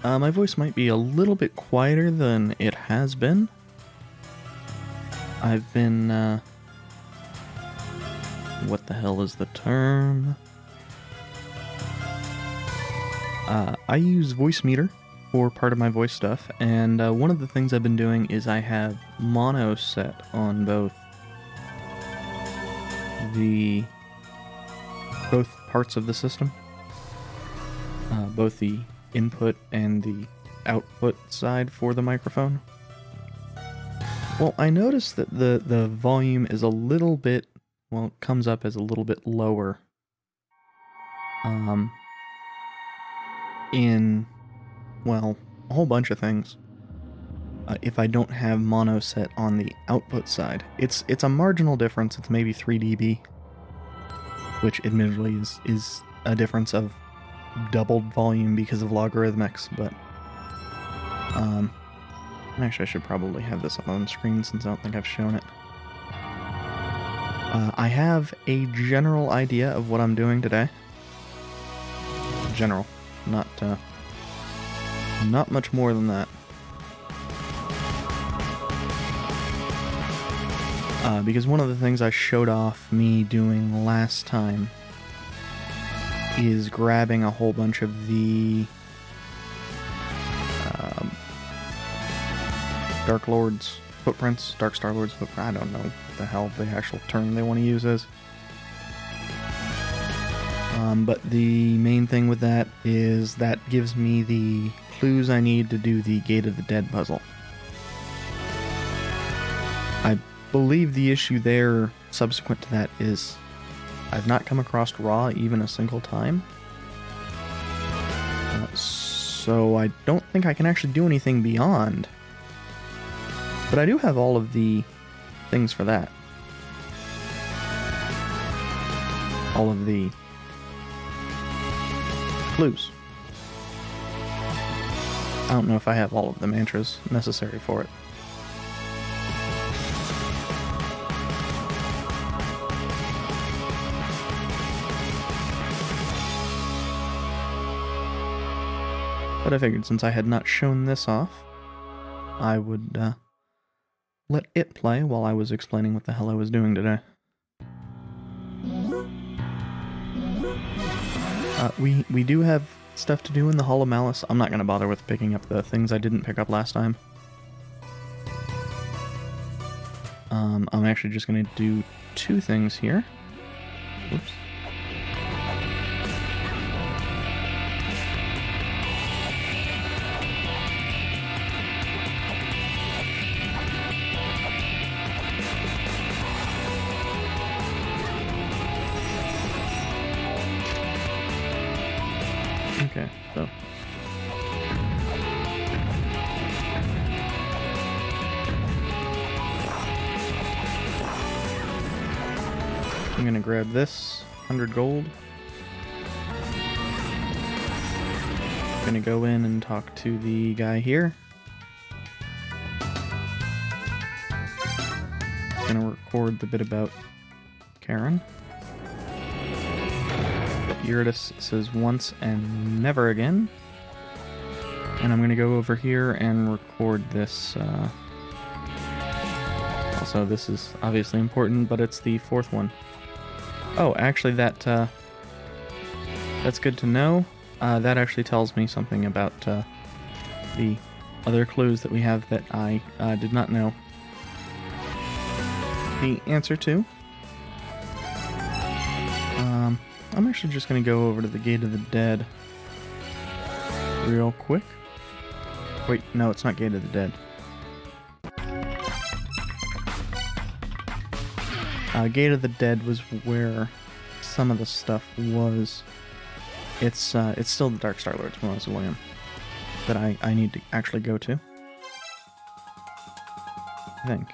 My voice might be a little bit quieter than it has been. I've been, what the hell is the term? I use Voicemeeter for part of my voice stuff, and one of the things I've been doing is I have mono set on both parts of the system, both the input and the output side for the microphone. Well, I noticed that the volume is a little bit, well, it comes up as a little bit lower in, well, a whole bunch of things. If I don't have mono set on the output side. It's a marginal difference. It's maybe 3 dB, which admittedly is a difference of doubled volume because of logarithmics, but actually I should probably have this up on screen since I don't think I've shown it. I have a general idea of what I'm doing today. General, not much more than that. Because one of the things I showed off me doing last time is grabbing a whole bunch of the Dark Lord's footprints, Dark Star Lord's footprint. I don't know what the hell the actual term they want to use is. But the main thing with that is that gives me the clues I need to do the Gate of the Dead puzzle. I believe the issue there subsequent to that is I've not come across Raw even a single time. So I don't think I can actually do anything beyond. But I do have all of the things for that. All of the clues. I don't know if I have all of the mantras necessary for it. But I figured since I had not shown this off, I would let it play while I was explaining what the hell I was doing today. We do have stuff to do in the Hall of Malice. I'm not going to bother with picking up the things I didn't pick up last time. I'm actually just going to do 2 things here. Oops. Okay, so I'm gonna grab this 100 gold. Gonna go in and talk to the guy here. Gonna record the bit about Karen. Eurydice says once and never again. And I'm going to go over here and record this. Also, this is obviously important, but it's the 4th one. Oh, actually that's good to know. That actually tells me something about the other clues that we have that I did not know the answer to. I'm actually just going to go over to the Gate of the Dead real quick. Wait, no, it's not Gate of the Dead. Gate of the Dead was where some of the stuff was. It's still the Dark Star Lord's Mausoleum that I need to actually go to, I think.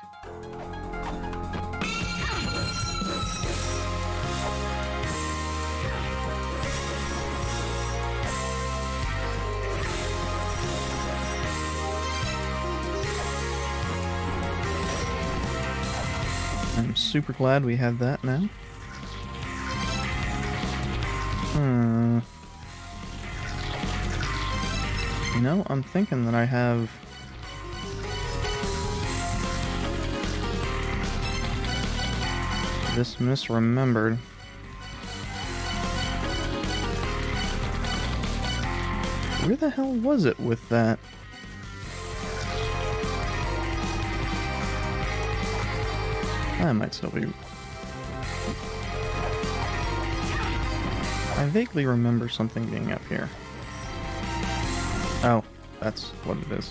I'm super glad we have that now. No, I'm thinking that I have... this misremembered. Where the hell was it with that? I might still be... I vaguely remember something being up here. Oh, that's what it is.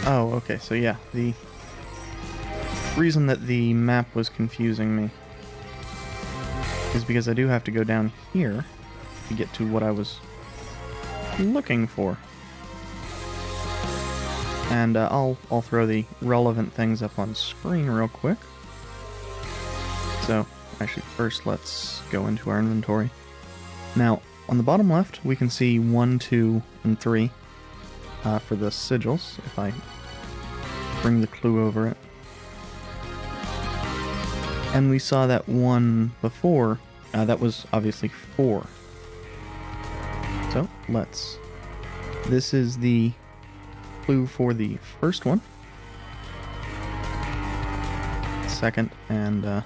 Oh, okay, so yeah, the reason that the map was confusing me is because I do have to go down here to get to what I was looking for. And I'll throw the relevant things up on screen real quick. So, actually, first let's go into our inventory. Now, on the bottom left, we can see 1, 2, and 3 for the sigils, if I bring the clue over it. And we saw that one before, that was obviously 4. So, let's... This is the clue for the first one. Second and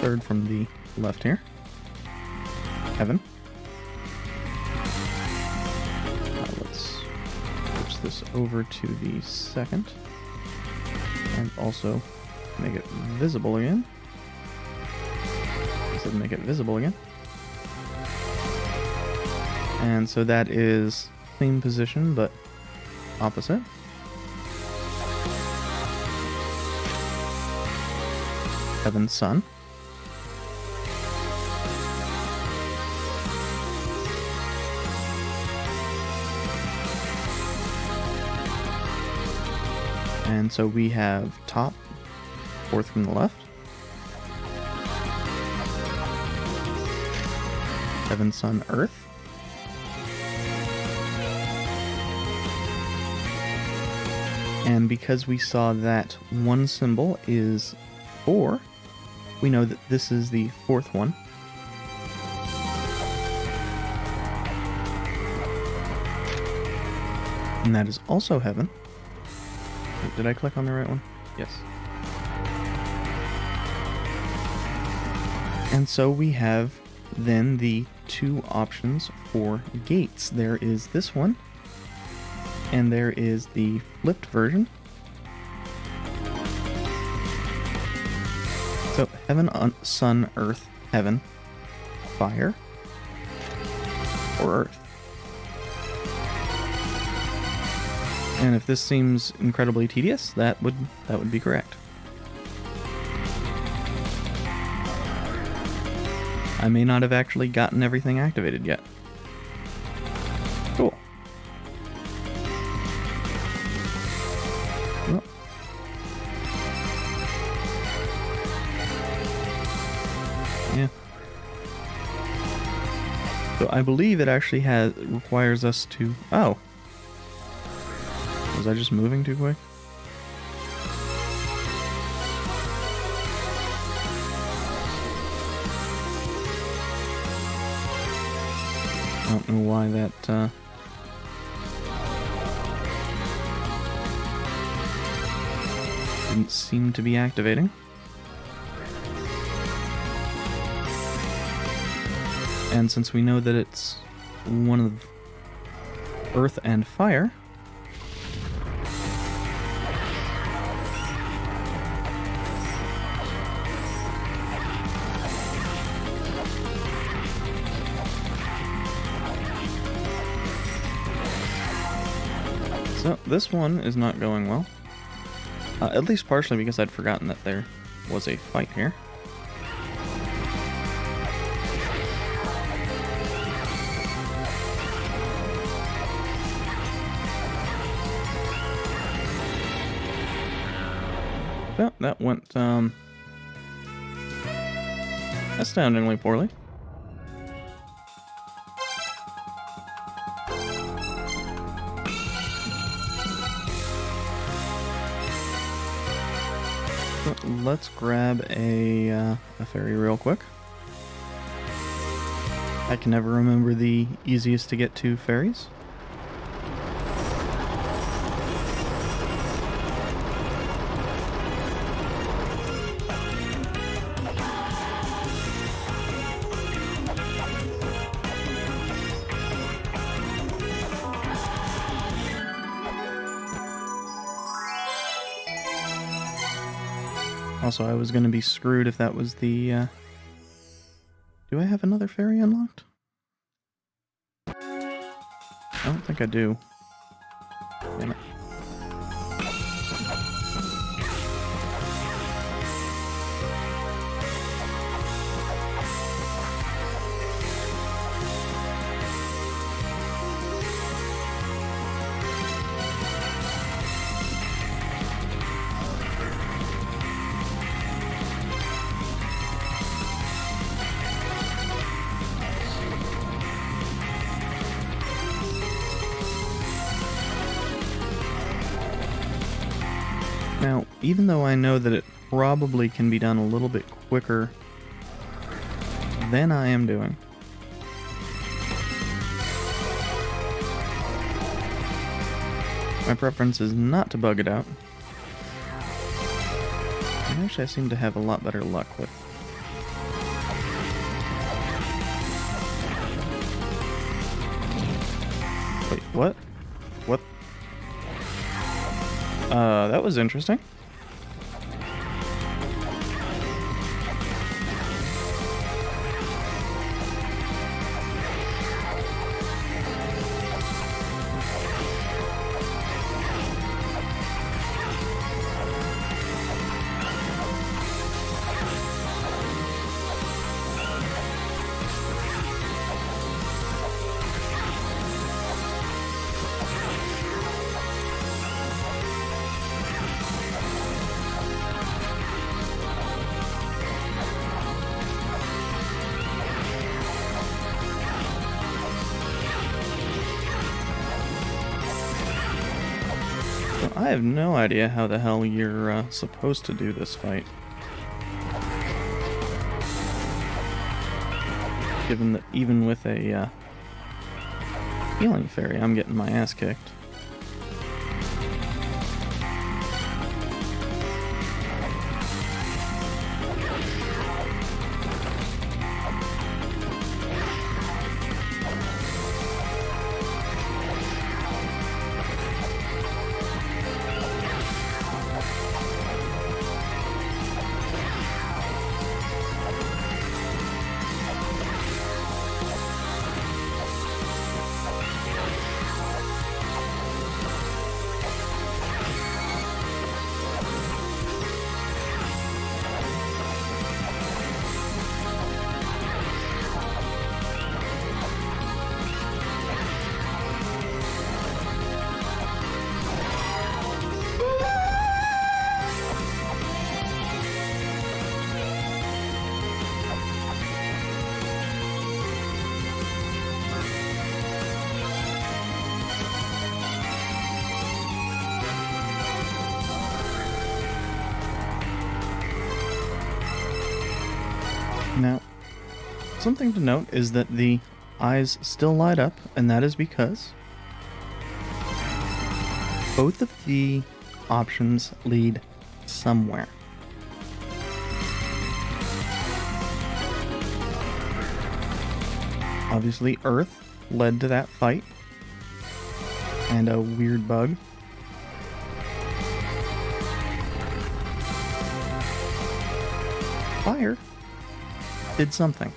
third from the left here. Heaven. Let's switch this over to the second. And also make it visible again. I said make it visible again. And so that is same position, but opposite. Heaven, Sun. And so we have top, fourth from the left. Heaven, Sun, Earth. And because we saw that one symbol is 4, we know that this is the fourth one. And that is also heaven. Wait, did I click on the right one? Yes. And so we have then the 2 options for gates. There is this one. And there is the flipped version. So, heaven, sun, earth, heaven, fire, or earth. And if this seems incredibly tedious, that would be correct. I may not have actually gotten everything activated yet. Cool. Well. Yeah. So I believe it actually requires us to... Oh. Was I just moving too quick? I don't know why that, didn't seem to be activating. And since we know that it's one of earth and fire, so this one is not going well. At least partially because I'd forgotten that there was a fight here. Well, that went astoundingly poorly. So let's grab a ferry real quick. I can never remember the easiest to get to ferries. Also, I was going to be screwed if that was the, Do I have another ferry unlocked? I don't think I do. Damn it. Now, even though I know that it probably can be done a little bit quicker than I am doing, my preference is not to bug it out. And actually, I seem to have a lot better luck with. Wait, what? What? That was interesting. I have no idea how the hell you're supposed to do this fight. Given that even with a healing fairy, I'm getting my ass kicked. Now, something to note is that the eyes still light up, and that is because both of the options lead somewhere. Obviously, Earth led to that fight, and a weird bug. Fire did something.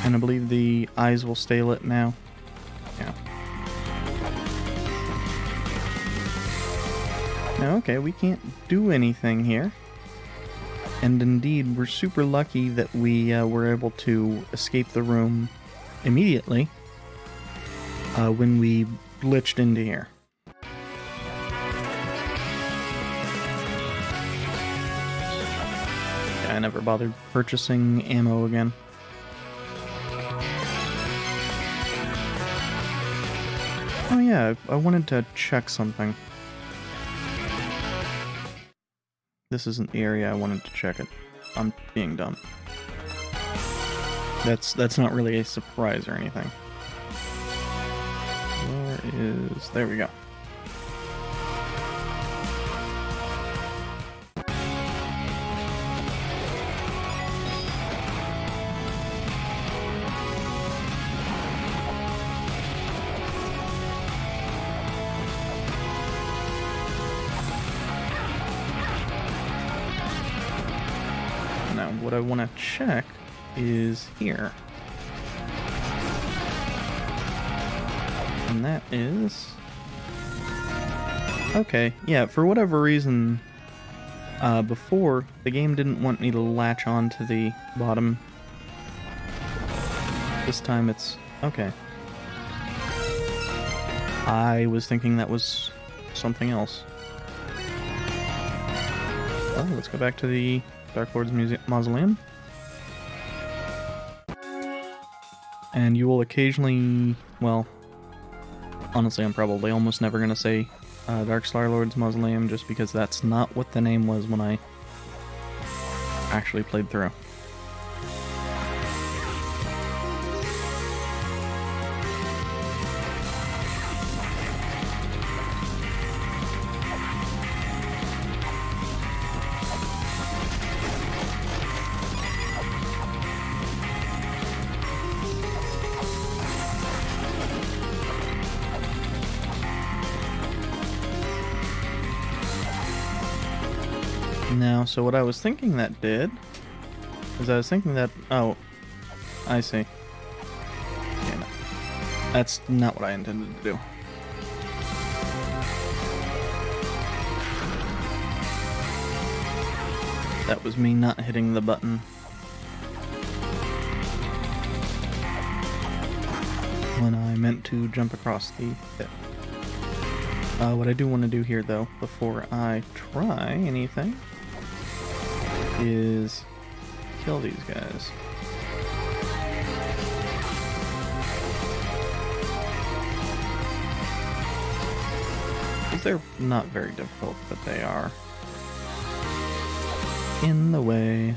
And I believe the eyes will stay lit now. Yeah. Now, okay, we can't do anything here. And indeed, we're super lucky that we were able to escape the room immediately when we glitched into here. I never bothered purchasing ammo again. Oh yeah, I wanted to check something. This isn't the area I wanted to check it. I'm being dumb. That's not really a surprise or anything. Where is... There we go. Now, what I want to check is here. And that is... Okay, yeah, for whatever reason, before, the game didn't want me to latch on to the bottom. This time it's... Okay. I was thinking that was something else. Well, let's go back to the Dark Lord's Mausoleum. And you will occasionally, well, honestly, I'm probably almost never going to say Dark Star Lord's Mausoleum, just because that's not what the name was when I actually played through. Now, so what I was thinking that did is I was thinking that... Oh, I see. Yeah, no. That's not what I intended to do. That was me not hitting the button. When I meant to jump across the pit. What I do want to do here, though, before I try anything, is kill these guys. Because they're not very difficult, but they are in the way.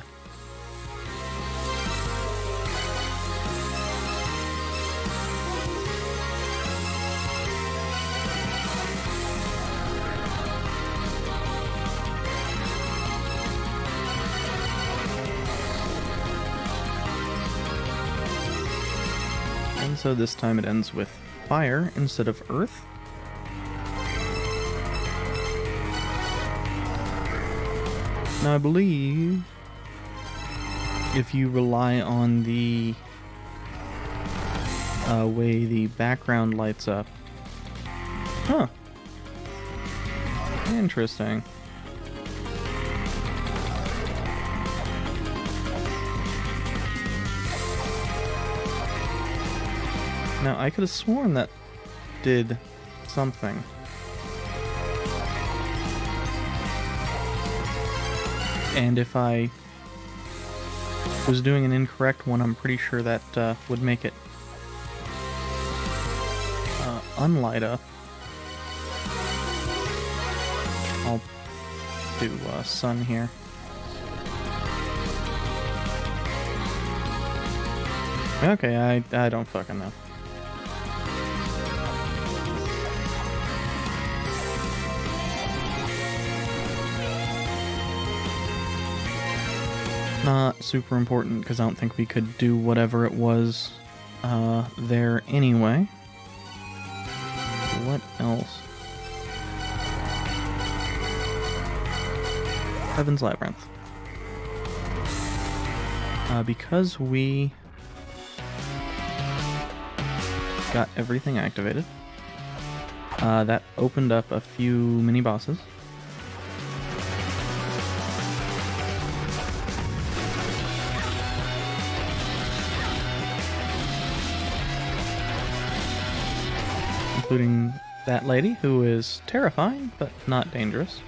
So this time it ends with fire instead of earth. Now I believe if you rely on the way the background lights up. Huh. Interesting. Now, I could have sworn that did something. And if I was doing an incorrect one, I'm pretty sure that would make it unlight up. I'll do sun here. Okay, I don't fucking know. Not super important, because I don't think we could do whatever it was there anyway. What else? Heaven's Labyrinth. Because we got everything activated, that opened up a few mini-bosses. Including that lady, who is terrifying, but not dangerous.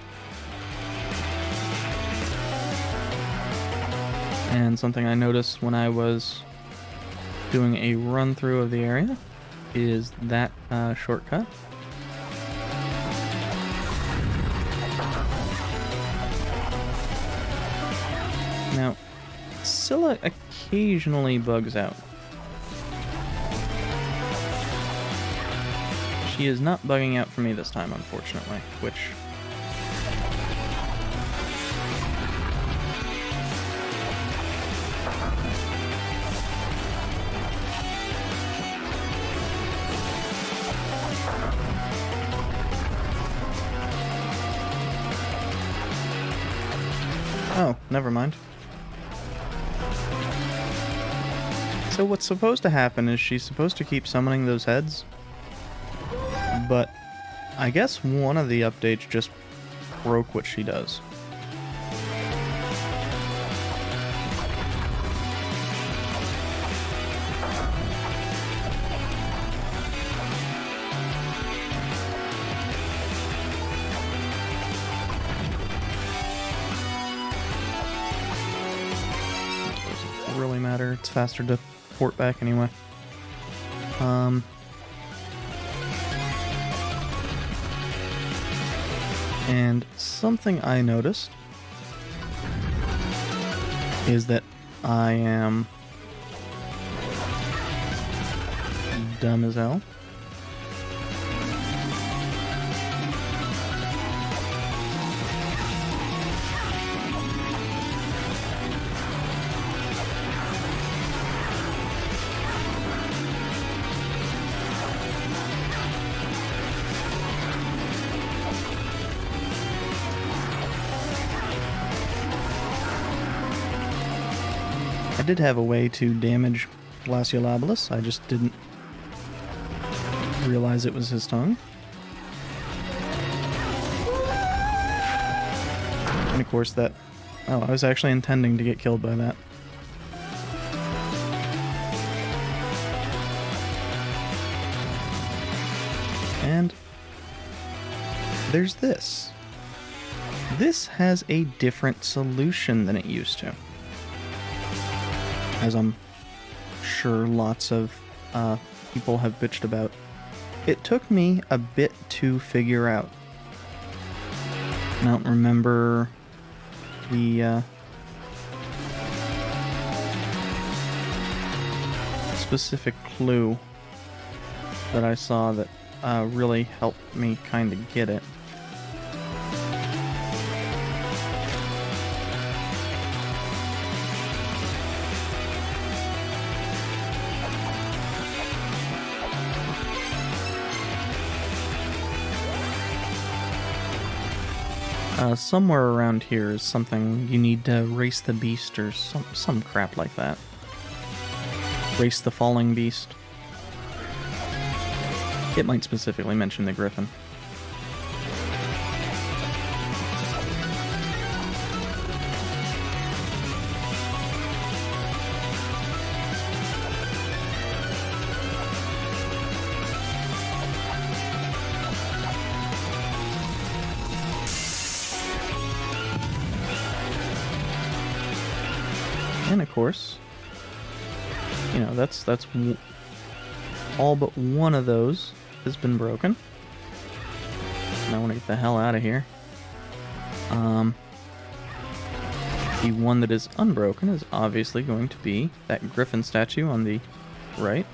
And something I noticed when I was doing a run-through of the area is that shortcut. Now, Scylla occasionally bugs out. She is not bugging out for me this time, unfortunately, which... Oh, never mind. So what's supposed to happen is she's supposed to keep summoning those heads, but I guess one of the updates just broke what she does. Doesn't really matter, it's faster to port back anyway. And something I noticed is that I am dumb as hell. I did have a way to damage La-Mulana, I just didn't realize it was his tongue. And of course that... Oh, I was actually intending to get killed by that. And there's this. This has a different solution than it used to. As I'm sure lots of people have bitched about. It took me a bit to figure out. I don't remember the specific clue that I saw that really helped me kind of get it. Somewhere around here is something you need to race the beast or some crap like that. Race the falling beast. It might specifically mention the griffin. And of course, you know, that's all but one of those has been broken. And I want to get the hell out of here. The one that is unbroken is obviously going to be that griffin statue on the right.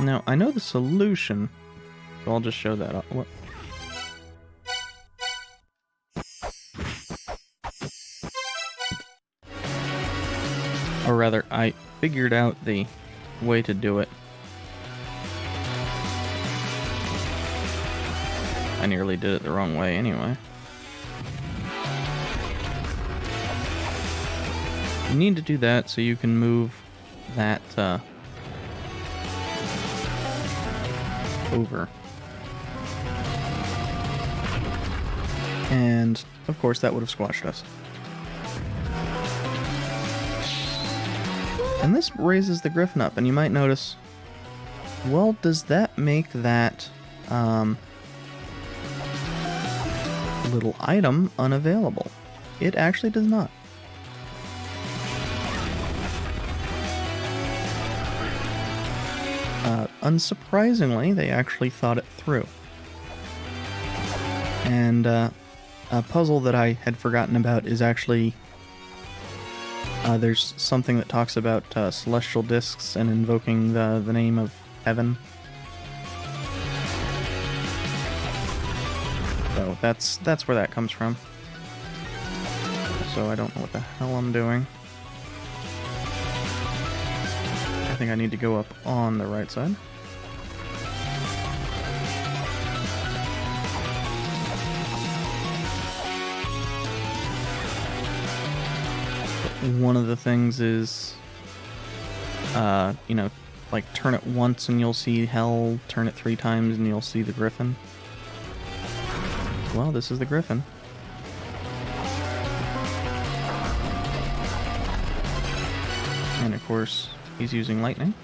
Now, I know the solution, so I'll just show that up. What? Or rather, I figured out the way to do it. I nearly did it the wrong way anyway. You need to do that so you can move that, over. And, of course, that would have squashed us. And this raises the griffin up, and you might notice, well, does that make that, Little item unavailable. It actually does not. Unsurprisingly, they actually thought it through. And a puzzle that I had forgotten about is actually... there's something that talks about celestial discs and invoking the name of heaven. So that's where that comes from. So I don't know what the hell I'm doing. I think I need to go up on the right side. One of the things is, you know, like turn it once and you'll see hell, turn it 3 times and you'll see the griffin. Well, this is the griffin. And of course, he's using lightning.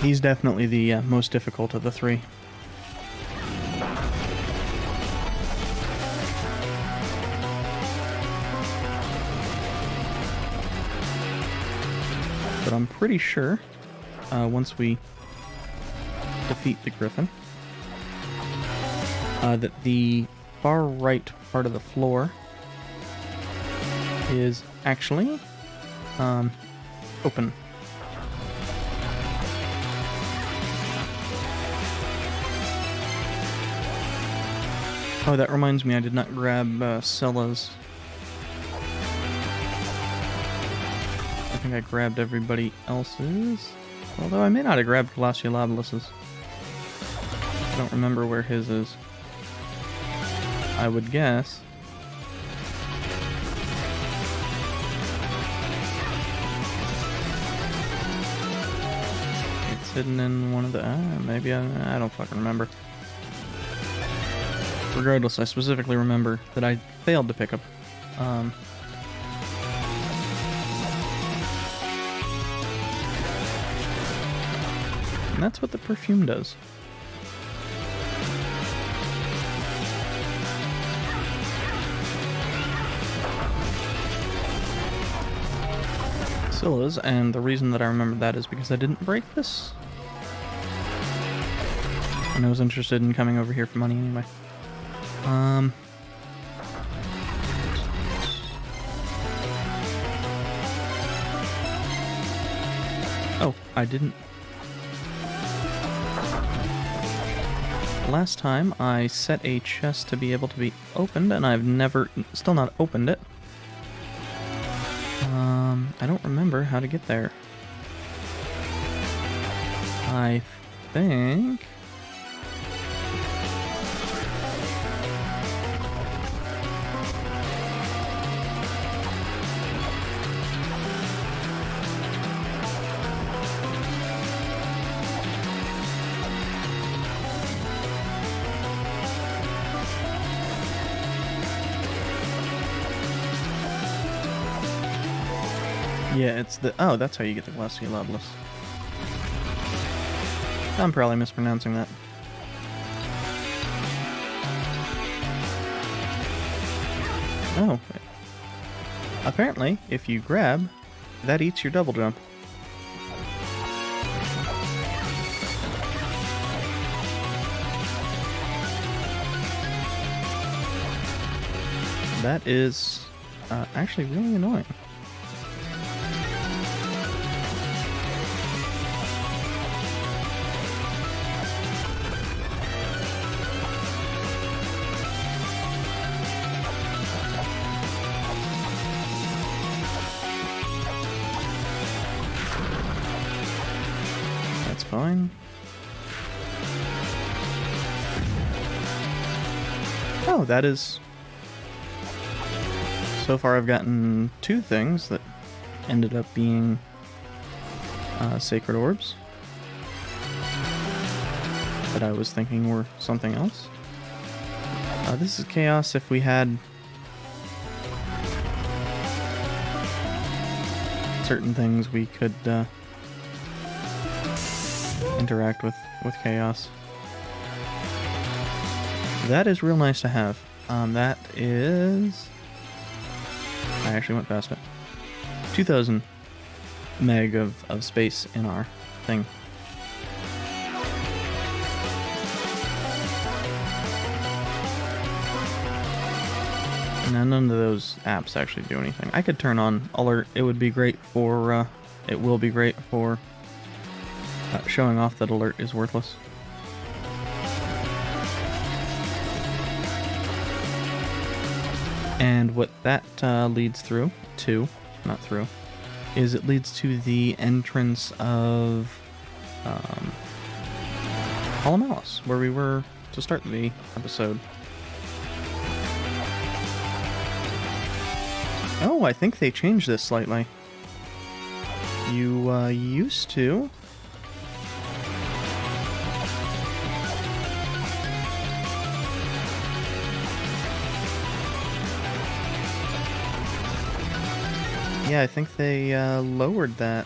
He's definitely the most difficult of the 3. But I'm pretty sure, once we defeat the griffin, that the far right part of the floor is actually open. Oh, that reminds me, I did not grab Scylla's. I think I grabbed everybody else's. Although I may not have grabbed La-Mulana's. I don't remember where his is. I would guess. It's hidden in one of the... maybe I don't fucking remember. Regardless, I specifically remember that I failed to pick up. And that's what the perfume does. Scylla's, and the reason that I remember that is because I didn't break this. And I was interested in coming over here for money anyway. Oh, I didn't. Last time I set a chest to be able to be opened, and I've still not opened it. I don't remember how to get there. I think... yeah, it's the... Oh, that's how you get the La-Mulana. I'm probably mispronouncing that. Oh. Apparently, if you grab, that eats your double jump. That is actually really annoying. Fine. Oh, that is... So far I've gotten 2 things that ended up being sacred orbs that I was thinking were something else. This is chaos if we had certain things we could interact with chaos. That is real nice to have. That is... I actually went past it. 2,000 meg of space in our thing. Now, none of those apps actually do anything. I could turn on alert. It would be great for, it will be great for showing off that alert is worthless. And what that leads through to, not through, is it leads to the entrance of La-Mulana, where we were to start the episode. Oh, I think they changed this slightly. You used to... Yeah, I think they lowered that.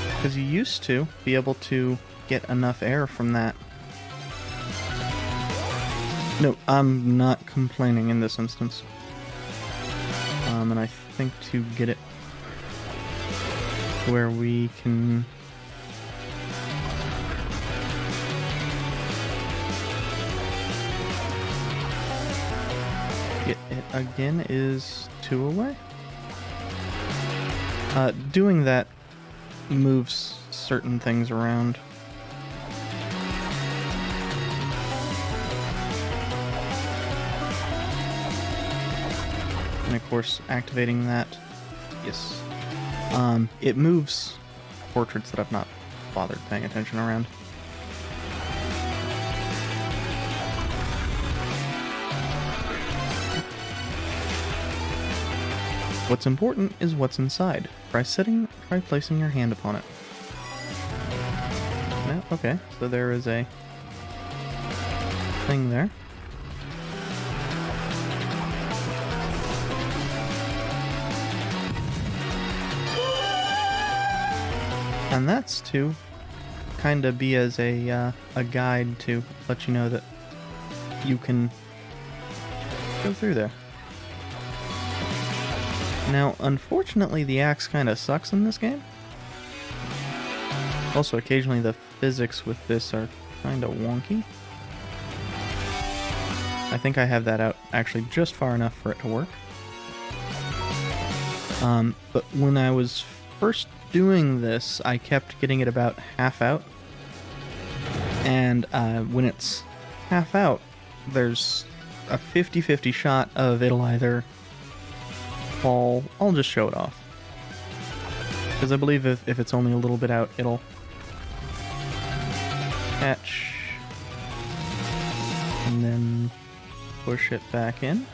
Because you used to be able to get enough air from that. No, I'm not complaining in this instance. And I think to get it where we can... get it again is 2 away. Doing that moves certain things around. And of course, activating that, yes. It moves portraits that I've not bothered paying attention around. What's important is what's inside. Try placing your hand upon it. No? Okay, so there is a thing there. And that's to kind of be as a guide to let you know that you can go through there. Now, unfortunately, the axe kind of sucks in this game. Also, occasionally the physics with this are kind of wonky. I think I have that out actually just far enough for it to work. But when I was first doing this, I kept getting it about half out. And when it's half out, there's a 50-50 shot of it'll either fall... I'll just show it off. Because I believe if it's only a little bit out, it'll catch and then push it back in.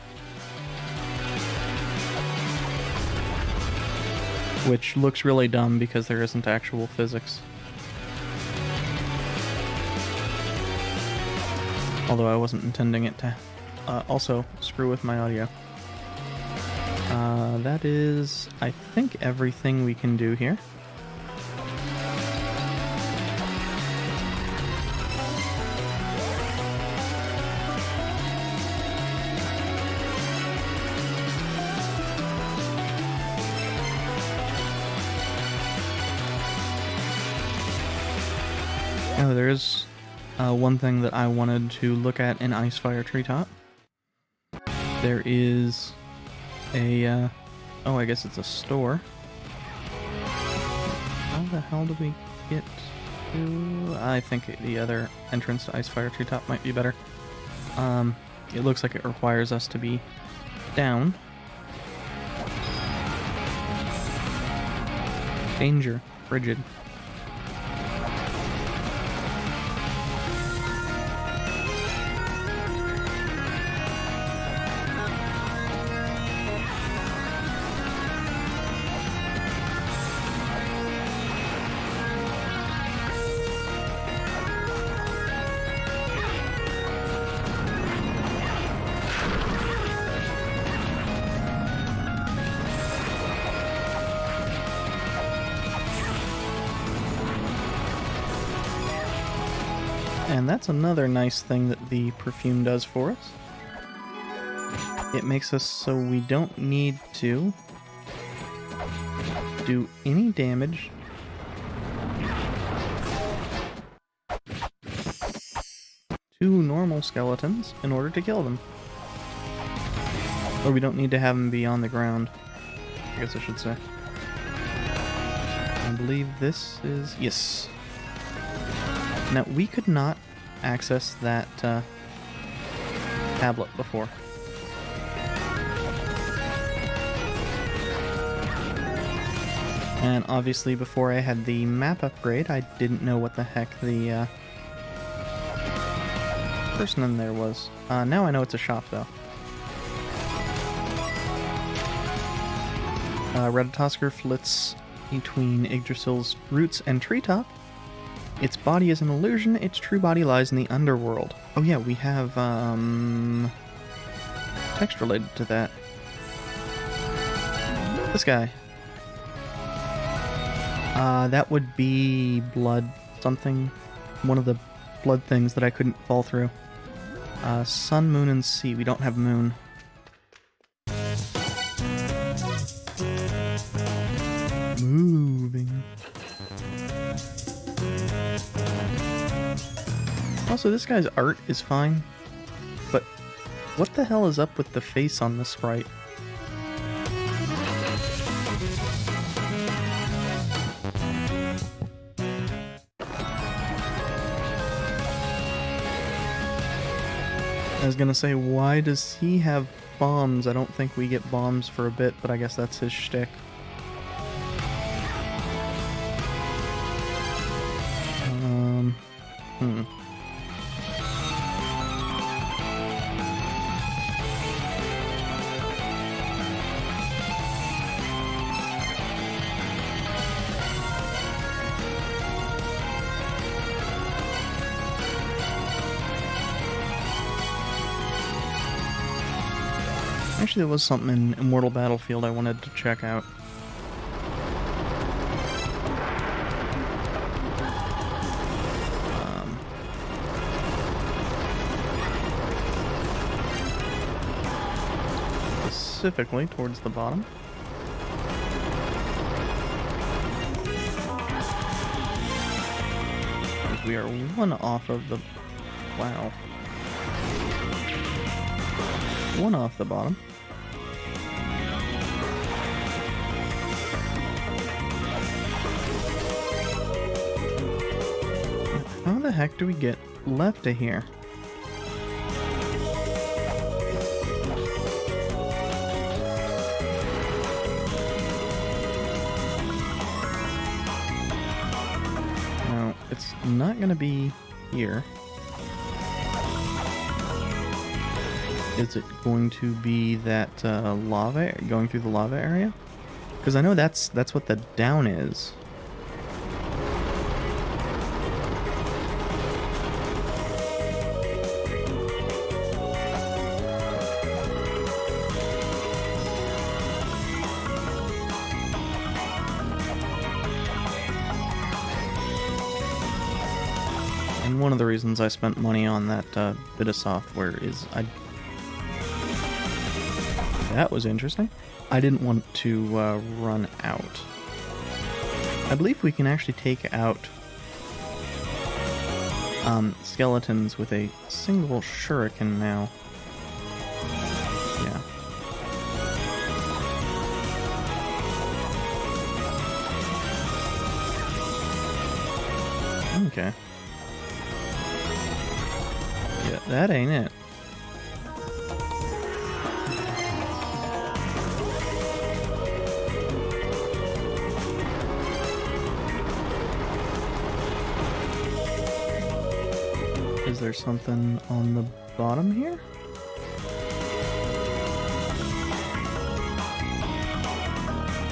Which looks really dumb because there isn't actual physics. Although I wasn't intending it to also screw with my audio. That is, I think, everything we can do here. Oh, there is one thing that I wanted to look at in Icefire Treetop. There is a, oh, I guess it's a store. How the hell do we get to... I think the other entrance to Icefire Treetop might be better. It looks like it requires us to be down. Danger. Frigid. And that's another nice thing that the perfume does for us. It makes us so we don't need to do any damage to normal skeletons in order to kill them. Or we don't need to have them be on the ground, I guess I should say. I believe this is... yes. Now, we could not access that tablet before. And obviously before I had the map upgrade, I didn't know what the heck the person in there was. Now I know it's a shop, though. Redatosker flits between Yggdrasil's roots and treetop. Its body is an illusion, its true body lies in the underworld. Oh yeah, we have, text related to that. This guy. That would be blood something. One of the blood things that I couldn't fall through. Sun, moon, and sea. We don't have moon. Moving. Also, this guy's art is fine, but what the hell is up with the face on the sprite? I was gonna say, why does he have bombs? I don't think we get bombs for a bit, but I guess that's his shtick. Actually, there was something in Immortal Battlefield I wanted to check out. Specifically towards the bottom. Because we are one off of the... wow. One off the bottom. How the heck do we get left of here? No, it's not gonna be here. Is it going to be that lava going through the lava area? Because I know that's what the down is. And one of the reasons I spent money on that bit of software is that was interesting. I didn't want to run out. I believe we can actually take out skeletons with a single shuriken now. Yeah. Okay. Yeah, that ain't it. Is there something on the bottom here?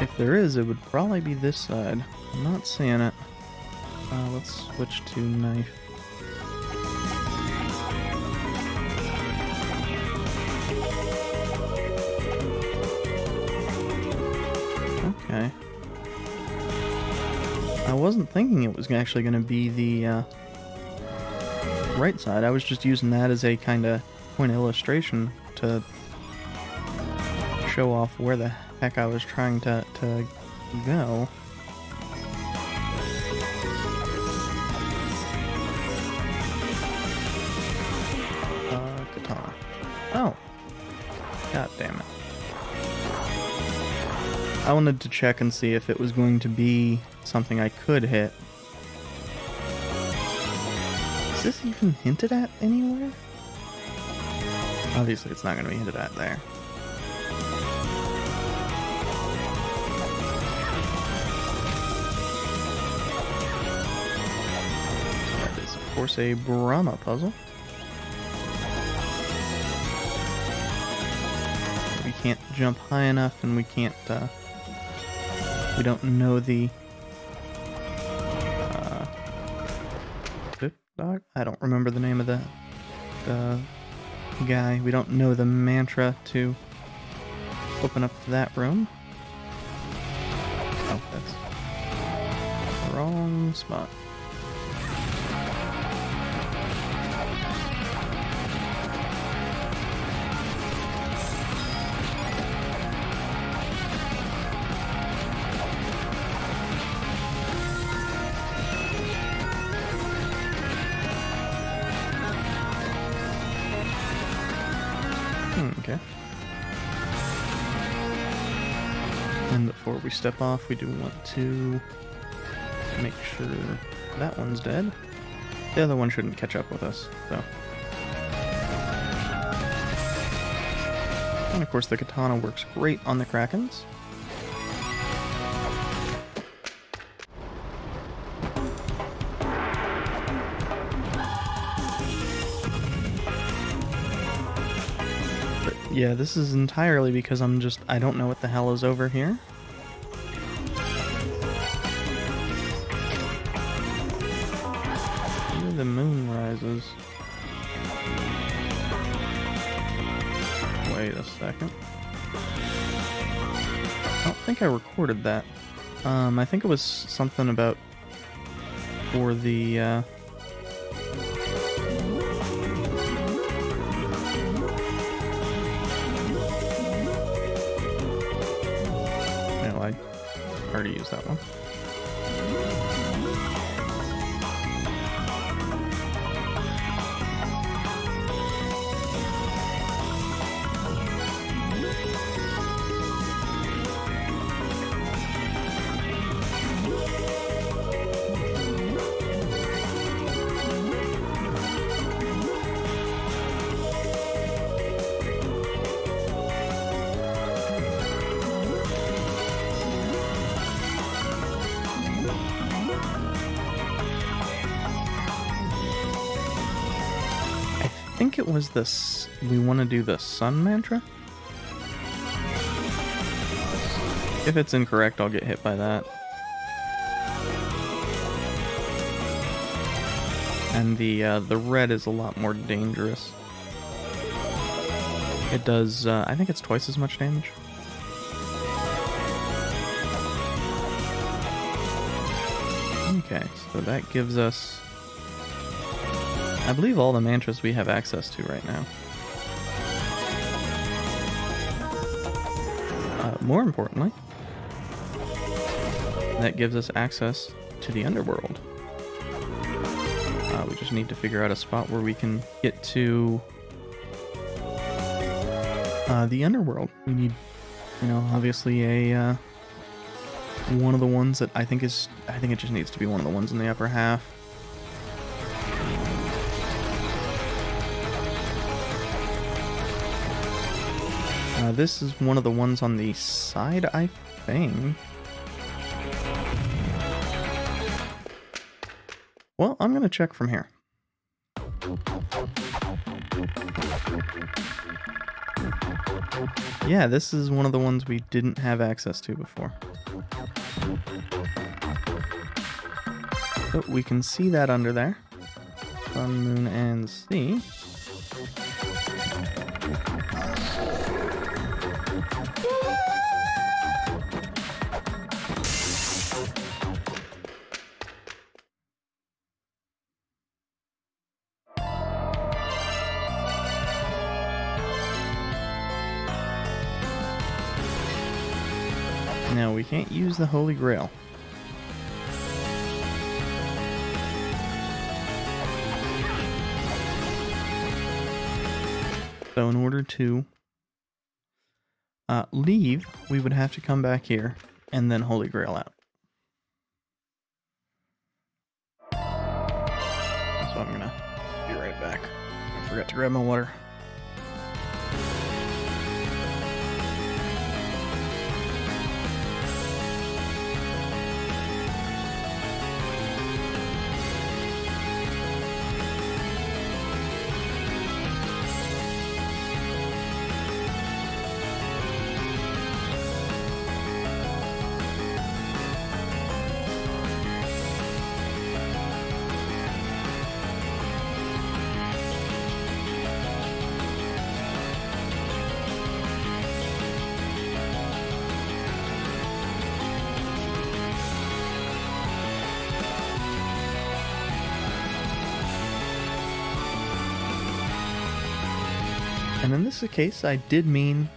If there is, it would probably be this side. I'm not seeing it. Let's switch to knife. Okay. I wasn't thinking it was actually going to be the right side. I was just using that as a kind of point of illustration to show off where the heck I was trying to go. Katana. Oh. God damn it. I wanted to check and see if it was going to be something I could hit. Is this even hinted at anywhere? Obviously it's not going to be hinted at there. That is, of course, a Brahma puzzle. We can't jump high enough, and we can't, we don't know the, dog? I don't remember the name of the guy. We don't know the mantra to open up that room. Oh, that's the wrong spot. Okay. And before we step off, we do want to make sure that one's dead. The other one shouldn't catch up with us, so. And of course the katana works great on the Krakens. Yeah, this is entirely because I don't know what the hell is over here. Where the moon rises. Wait a second. I don't think I recorded that. I think it was something about for the, I already used that one. I think it was this. We want to do the sun mantra. If it's incorrect, I'll get hit by that. And the red is a lot more dangerous. It does, I think it's twice as much damage. Okay, so that gives us, I believe, all the mantras we have access to right now. More importantly, that gives us access to the underworld. We just need to figure out a spot where we can get to the underworld. We need, obviously a one of the ones that I think it just needs to be one of the ones in the upper half. This is one of the ones on the side, I think. Well, I'm gonna check from here. Yeah, this is one of the ones we didn't have access to before. So we can see that under there. Sun, moon, and sea. Now, we can't use the Holy Grail. So in order to leave, we would have to come back here and then Holy Grail out. So I'm gonna be right back. I forgot to grab my water. And in this case, I did mean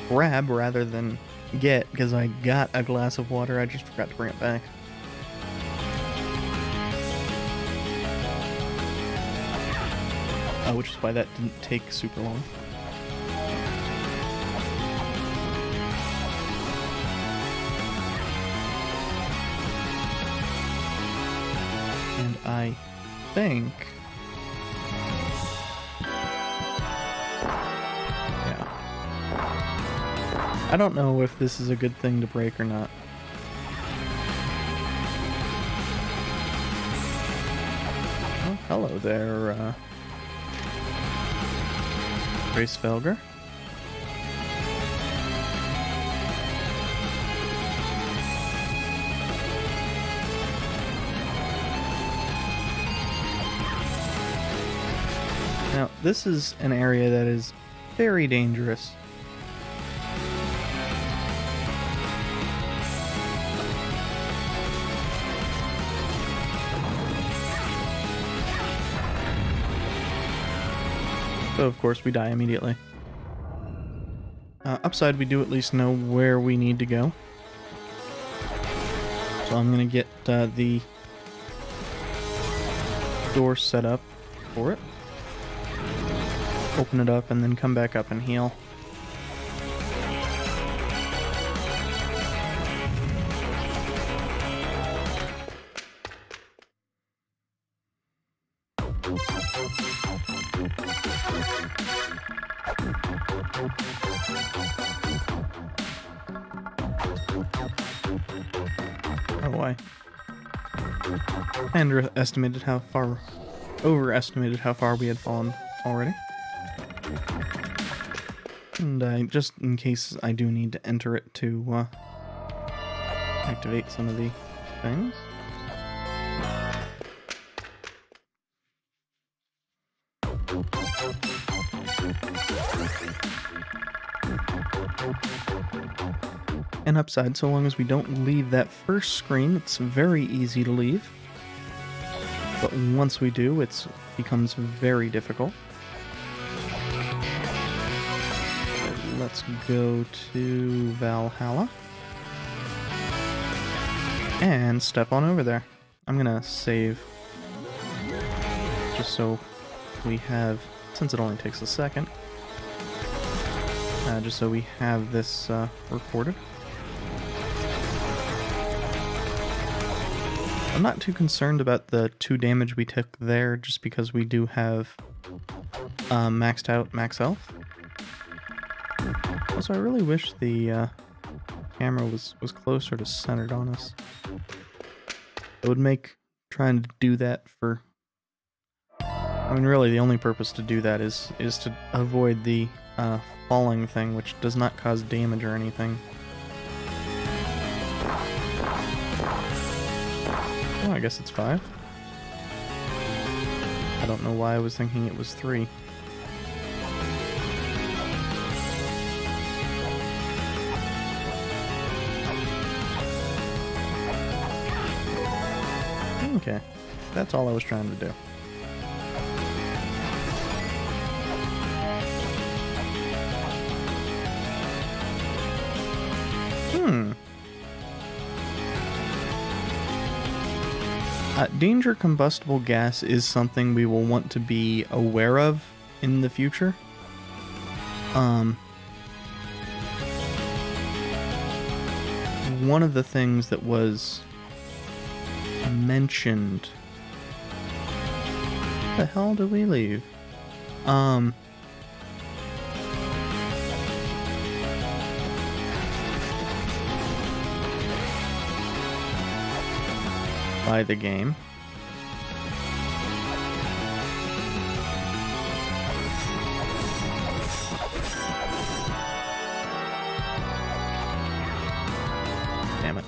grab rather than get, because I got a glass of water, I just forgot to bring it back. Which is why that didn't take super long. And I think... I don't know if this is a good thing to break or not. Oh, hello there, Grace Felger. Now, this is an area that is very dangerous. So of course we die immediately. Upside, we do at least know where we need to go. So I'm gonna get the door set up for it. Open it up and then come back up and heal. Oh, I overestimated how far we had fallen already. And just in case I do need to enter it to activate some of the things. And upside, so long as we don't leave that first screen, it's very easy to leave. But once we do, it becomes very difficult. So let's go to Valhalla. And step on over there. I'm gonna save. Just so we have, since it only takes a second. Just so we have this recorded. I'm not too concerned about the 2 damage we took there, just because we do have maxed out max health. Also, I really wish the camera was closer to centered on us. It would make trying to do that for... I mean, really, the only purpose to do that is to avoid the falling thing, which does not cause damage or anything. Oh, I guess it's 5. I don't know why I was thinking it was 3. Okay, that's all I was trying to do. Hmm. Danger combustible gas is something we will want to be aware of in the future. One of the things that was mentioned... Where the hell did we leave? By the game. Damn it.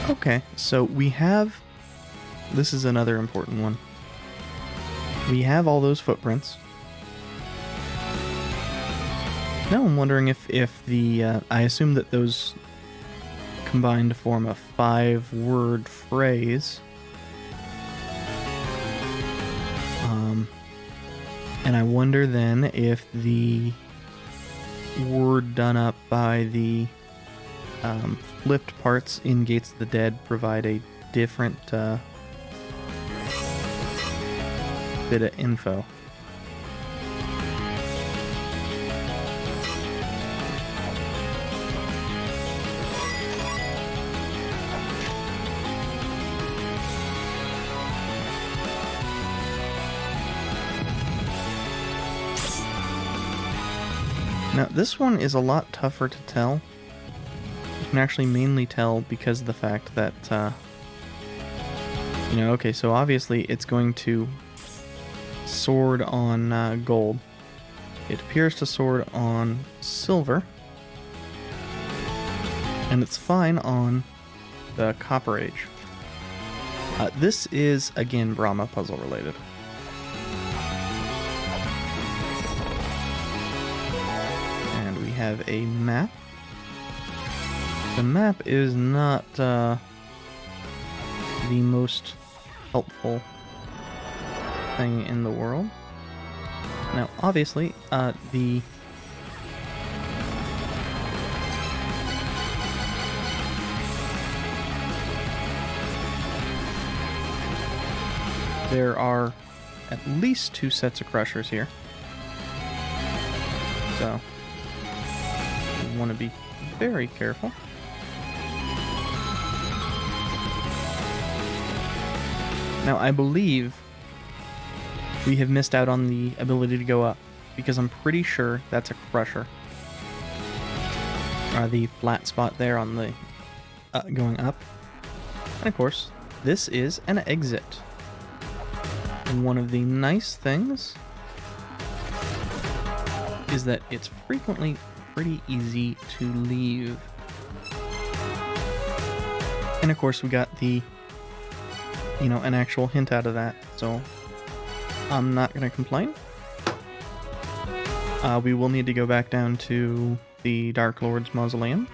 Okay, so we have... This is another important one. We have all those footprints. Now I'm wondering if the... I assume that those combine to form a 5-word phrase. And I wonder then if the word done up by the flipped parts in Gates of the Dead provide a different bit of info. Now, this one is a lot tougher to tell. You can actually mainly tell because of the fact that, okay, so obviously it's going to sword on gold. It appears to sword on silver. And it's fine on the Copper Age. This is, again, Brahma puzzle related. And we have a map. The map is not the most helpful thing in the world. Now, obviously, there are at least 2 sets of crushers here. So, you want to be very careful. Now, I believe we have missed out on the ability to go up, because I'm pretty sure that's a crusher. The flat spot there on the going up. And of course, this is an exit. And one of the nice things is that it's frequently pretty easy to leave. And of course, we got the an actual hint out of that, so I'm not going to complain. We will need to go back down to the Dark Lord's Mausoleum.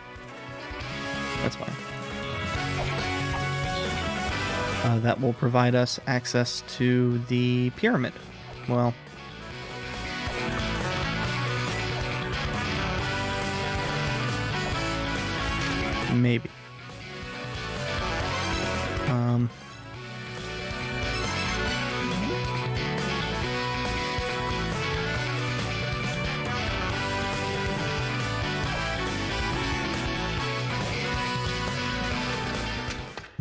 That's fine. That will provide us access to the pyramid. Well, maybe.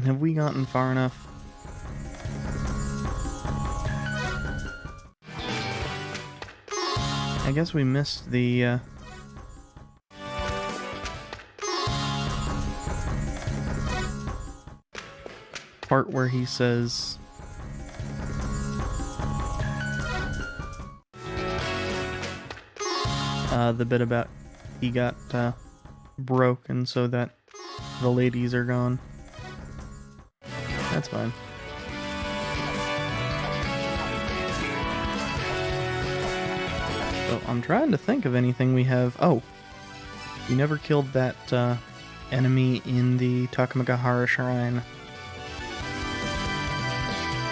Have we gotten far enough? I guess we missed the part where he says the bit about he got broke, and so that The ladies are gone. That's fine. So I'm trying to think of anything we have. Oh, we never killed that enemy in the Takamagahara Shrine.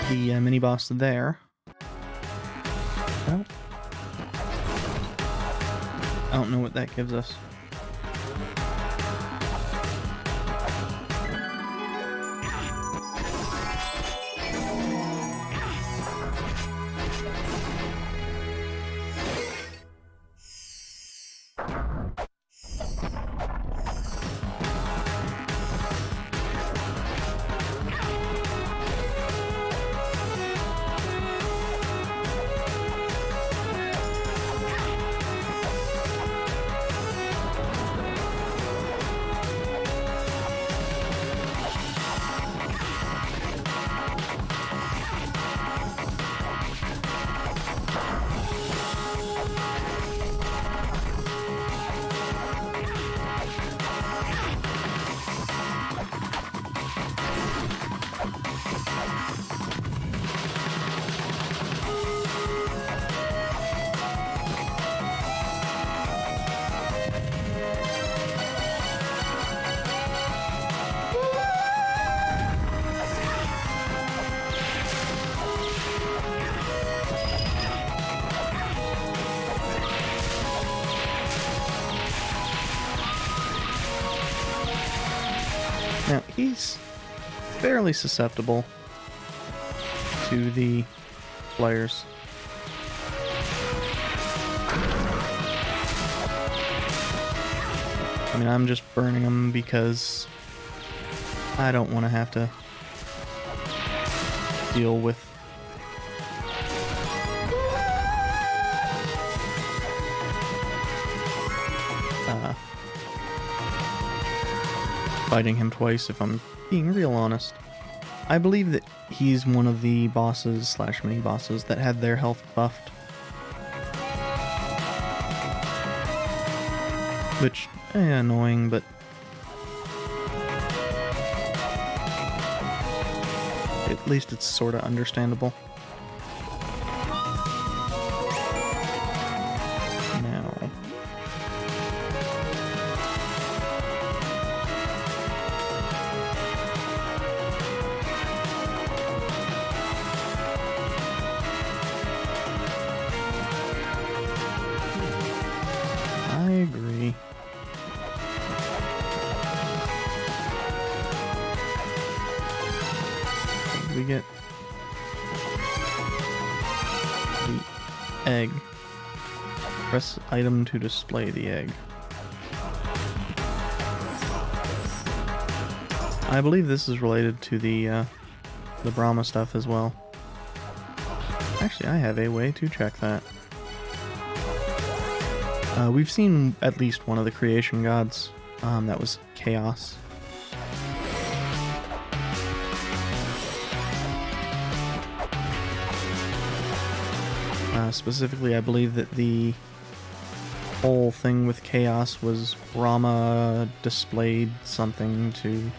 The mini boss there. Oh. I don't know what that gives us. Now, he's fairly susceptible to the flares. I mean, I'm just burning them because I don't want to have to deal with fighting him twice, if I'm being real honest. I believe that he's one of the bosses slash mini bosses that had their health buffed. Which, annoying, but at least it's sort of understandable. Now, I agree. We get the egg. Press item to display the egg. I believe this is related to the Brahma stuff as well. Actually, I have a way to check that. We've seen at least one of the creation gods. That was Chaos. Specifically, I believe that the whole thing with Chaos was Brahma displayed something to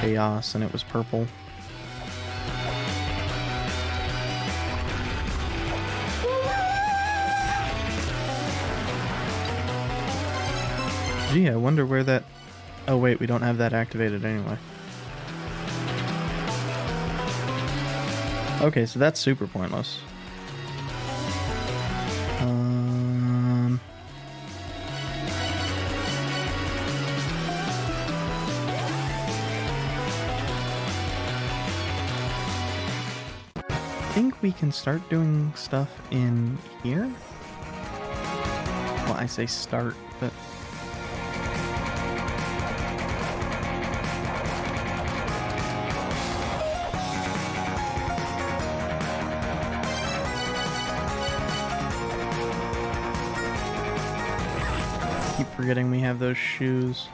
Chaos, and it was purple. Gee, I wonder where that... Oh wait, we don't have that activated anyway. Okay, so that's super pointless. I think we can start doing stuff in here? Well, I say start, but... keep forgetting we have those shoes.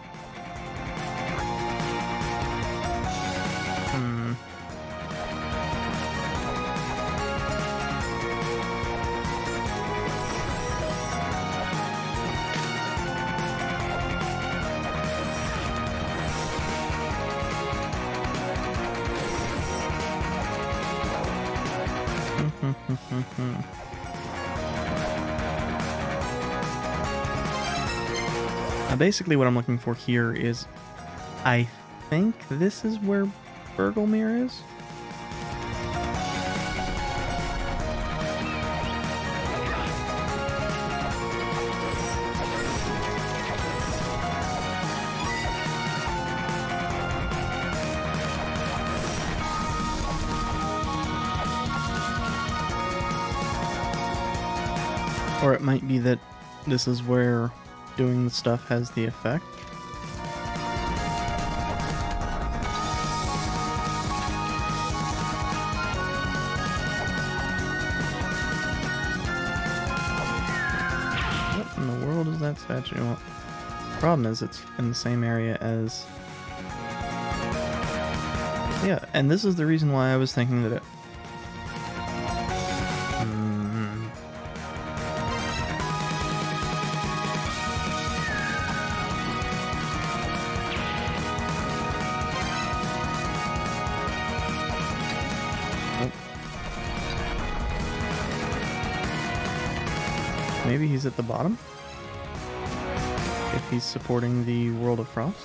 Basically what I'm looking for here is, I think this is where Bergelmir is? Or it might be that this is where doing the stuff has the effect. What in the world is that statue? Well, the problem is it's in the same area as... Yeah, and this is the reason why I was thinking that it... Maybe he's at the bottom? If he's supporting the World of Frost?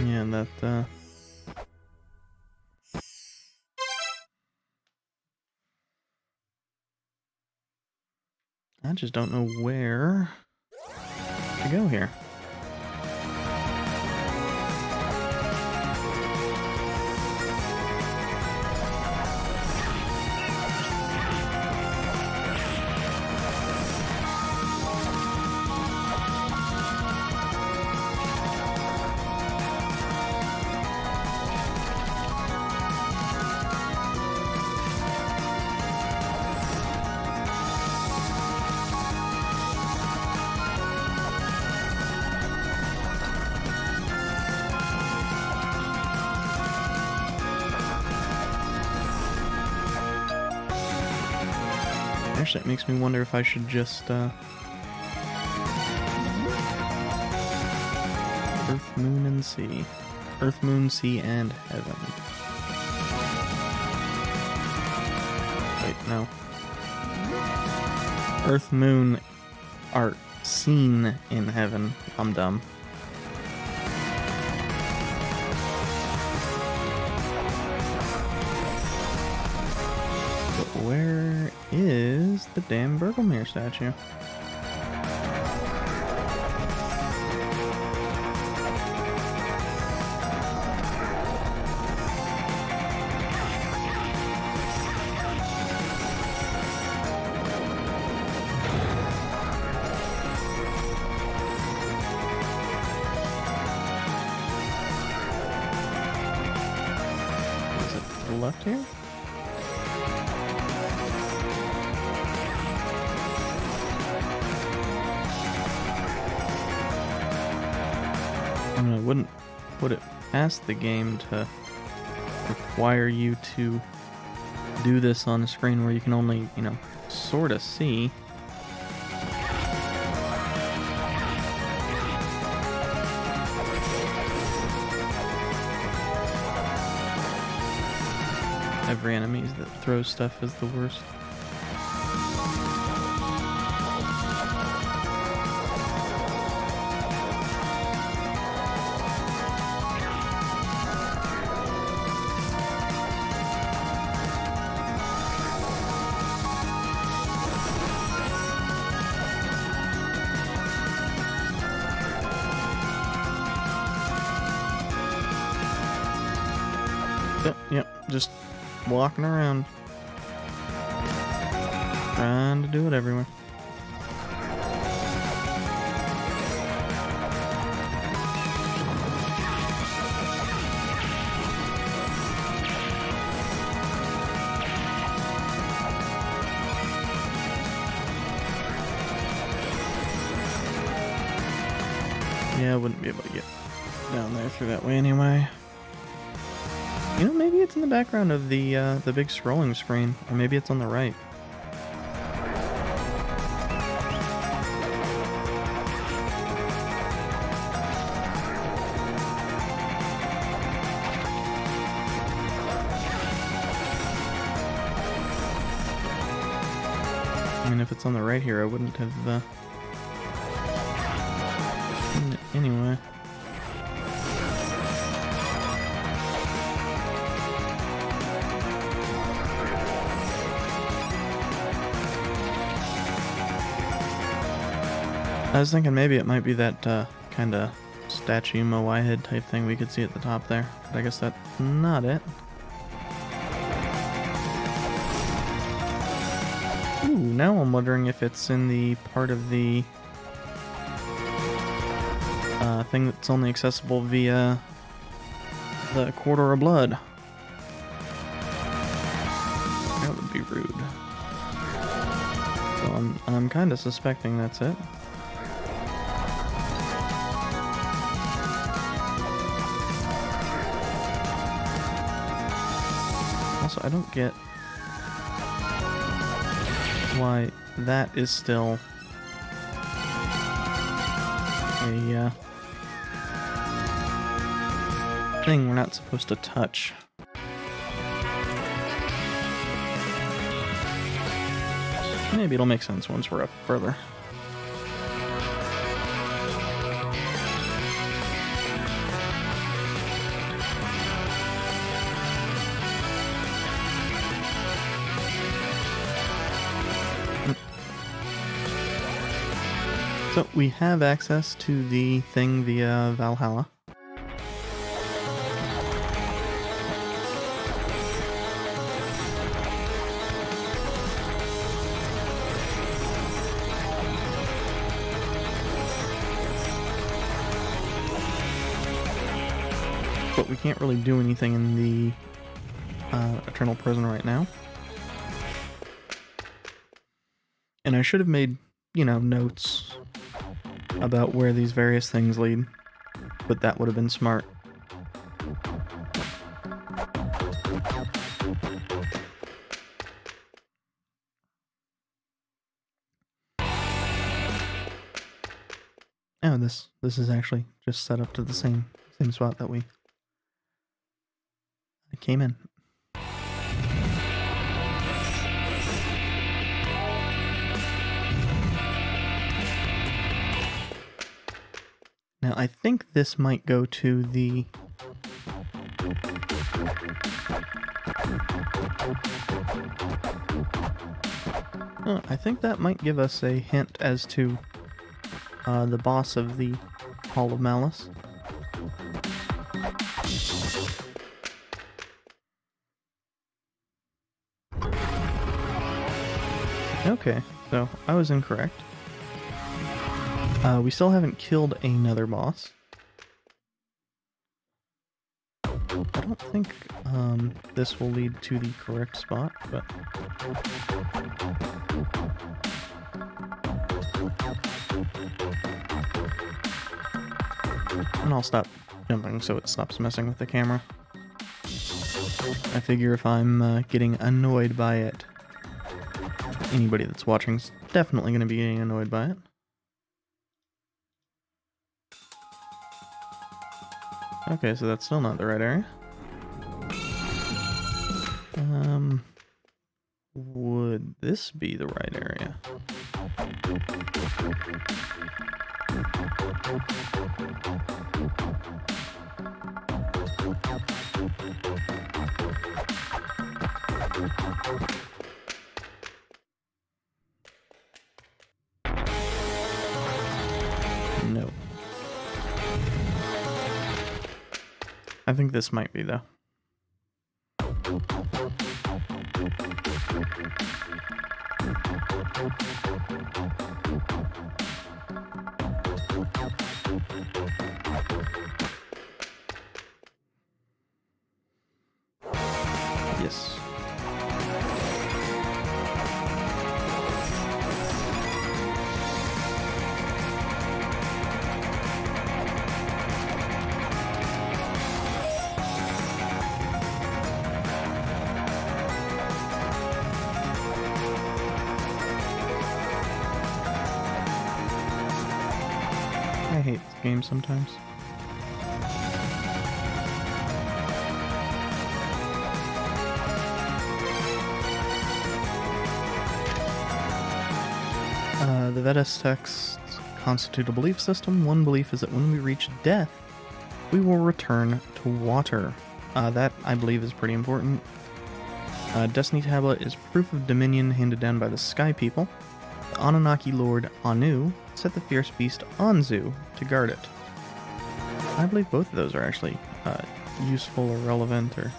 Yeah, that, I just don't know where to go here. Actually, it makes me wonder if I should just, Earth, Moon, and Sea. Earth, Moon, Sea, and Heaven. Wait, no. Earth, Moon are seen in Heaven. I'm dumb. But where is the damn Bergelmir statue? Is it to the left here? I mean, I wouldn't put it past the game to require you to do this on a screen where you can only, you know, sort of see. Every enemy that throws stuff is the worst. Just walking around. Trying to do it everywhere. Yeah, I wouldn't be able to get down there through that way anyway. You know, maybe it's in the background of the big scrolling screen, or maybe it's on the right. I mean, if it's on the right here, I wouldn't have seen it anyway. I was thinking maybe it might be that kind of statue Moai head type thing we could see at the top there, but I guess that's not it. Ooh, now I'm wondering if it's in the part of the thing that's only accessible via the Corridor of Blood. That would be rude. So I'm kind of suspecting that's it. Also, I don't get why that is still a thing we're not supposed to touch. Maybe it'll make sense once we're up further. So we have access to the thing via Valhalla. But we can't really do anything in the Eternal Prison right now. And I should have made, you know, notes about where these various things lead, but that would have been smart. Oh, this is actually just set up to the same spot that we came in. Now, I think this might go to the... Oh, I think that might give us a hint as to the boss of the Hall of Malice. Okay, so I was incorrect. We still haven't killed another boss. I don't think this will lead to the correct spot, but... And I'll stop jumping so it stops messing with the camera. I figure if I'm getting annoyed by it, anybody that's watching is definitely going to be getting annoyed by it. Okay, so that's still not the right area. Would this be the right area? No. I think this might be, though. Yes. I hate this game sometimes. The Vedas texts constitute a belief system. One belief is that when we reach death, we will return to water. That, I believe, is pretty important. Destiny Tablet is proof of dominion handed down by the Sky People. The Anunnaki Lord Anu set the fierce beast Anzu to guard it. I believe both of those are actually useful or relevant or...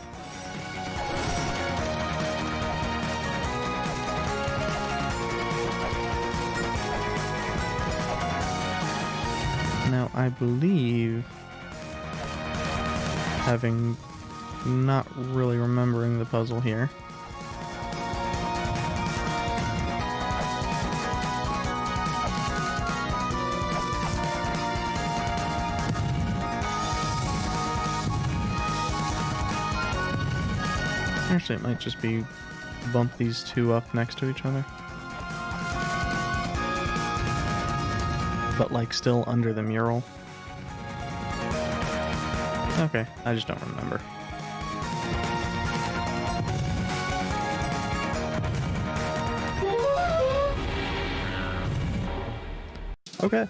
Now, I believe, having not really remembering the puzzle here, actually it might just be bump these two up next to each other. But like still under the mural. Okay, I just don't remember. Okay.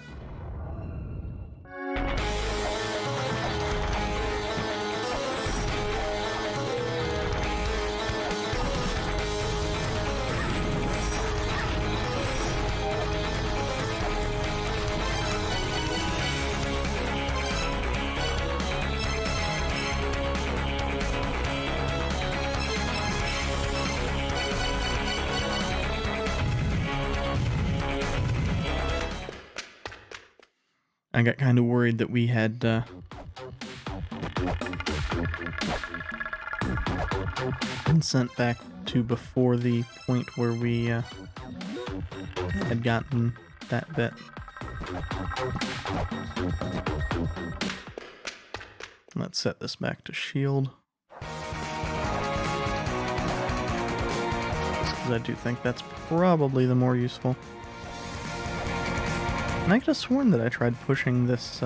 I got kind of worried that we had been sent back to before the point where we had gotten that bit. Let's set this back to shield. Because I do think that's probably the more useful. And I could have sworn that I tried pushing this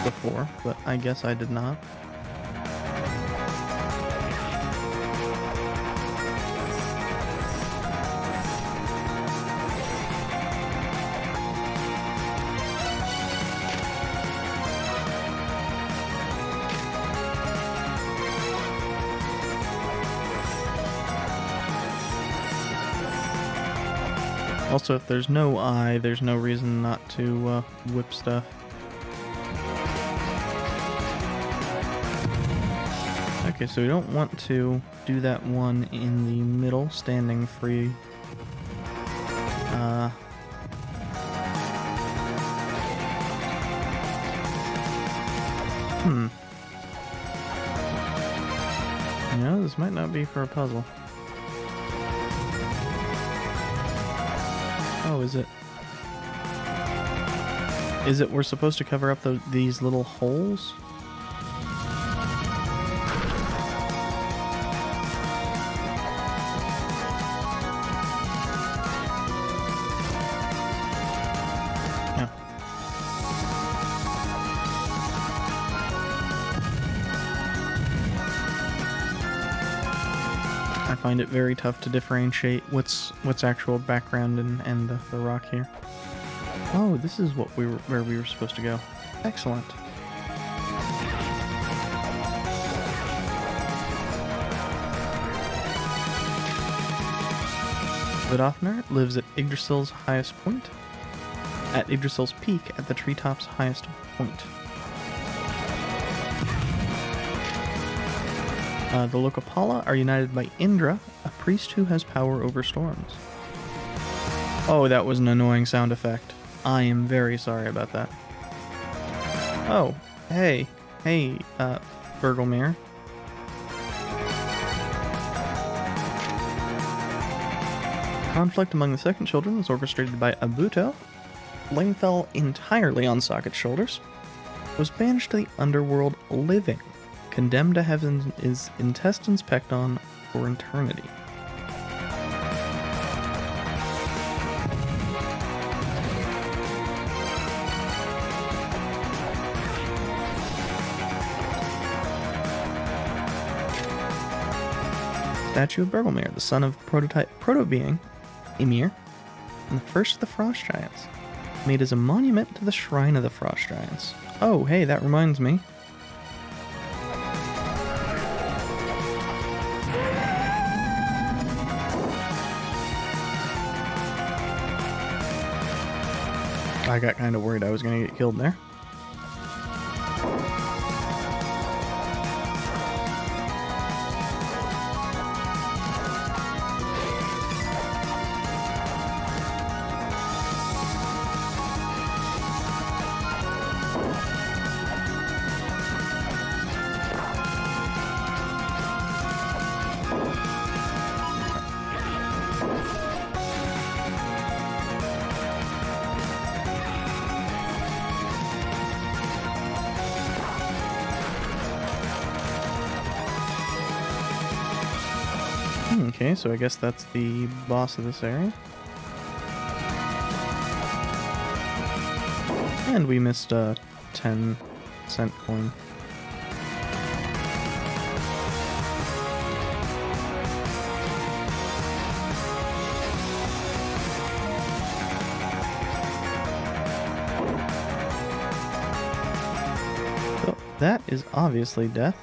before, but I guess I did not. Also, if there's no eye, there's no reason not to whip stuff. Okay, so we don't want to do that one in the middle, standing free. You know, this might not be for a puzzle. Oh, is it? Is it we're supposed to cover up these little holes? No. I find it very tough to differentiate what's actual background and the rock here. Oh, this is what where we were supposed to go. Excellent. Vidofner lives at Yggdrasil's highest point. At Yggdrasil's peak, at the treetop's highest point. The Lokapala are united by Indra, a priest who has power over storms. Oh, that was an annoying sound effect. I am very sorry about that. Oh, hey, Bergelmere. Conflict among the second children was orchestrated by Abuto. Blame fell entirely on Socket's shoulders. Was banished to the underworld living, condemned to have his intestines pecked on for eternity. Statue of Bergelmere, the son of proto-being Ymir, and the first of the Frost Giants, made as a monument to the Shrine of the Frost Giants. Oh, hey, that reminds me. I got kind of worried I was going to get killed there. Okay, so I guess that's the boss of this area. And we missed a 10-cent coin. So that is obviously death.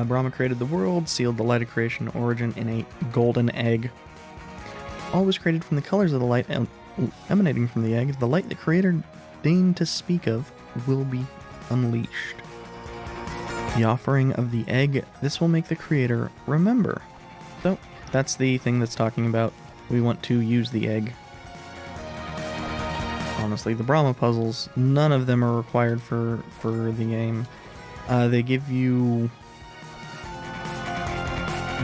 Brahma created the world, sealed the light of creation origin in a golden egg. All was created from the colors of the light emanating from the egg. The light the creator deigned to speak of will be unleashed. The offering of the egg, this will make the creator remember. So, that's the thing that's talking about. We want to use the egg. Honestly, the Brahma puzzles, none of them are required for the game. They give you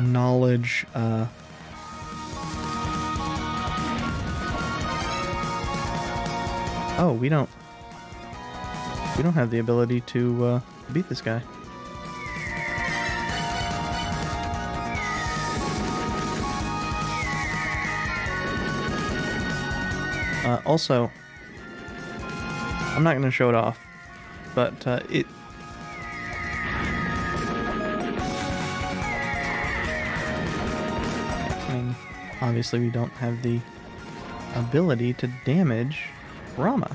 knowledge, oh, we don't have the ability to beat this guy. Also, I'm not going to show it off, but obviously we don't have the ability to damage Brahma.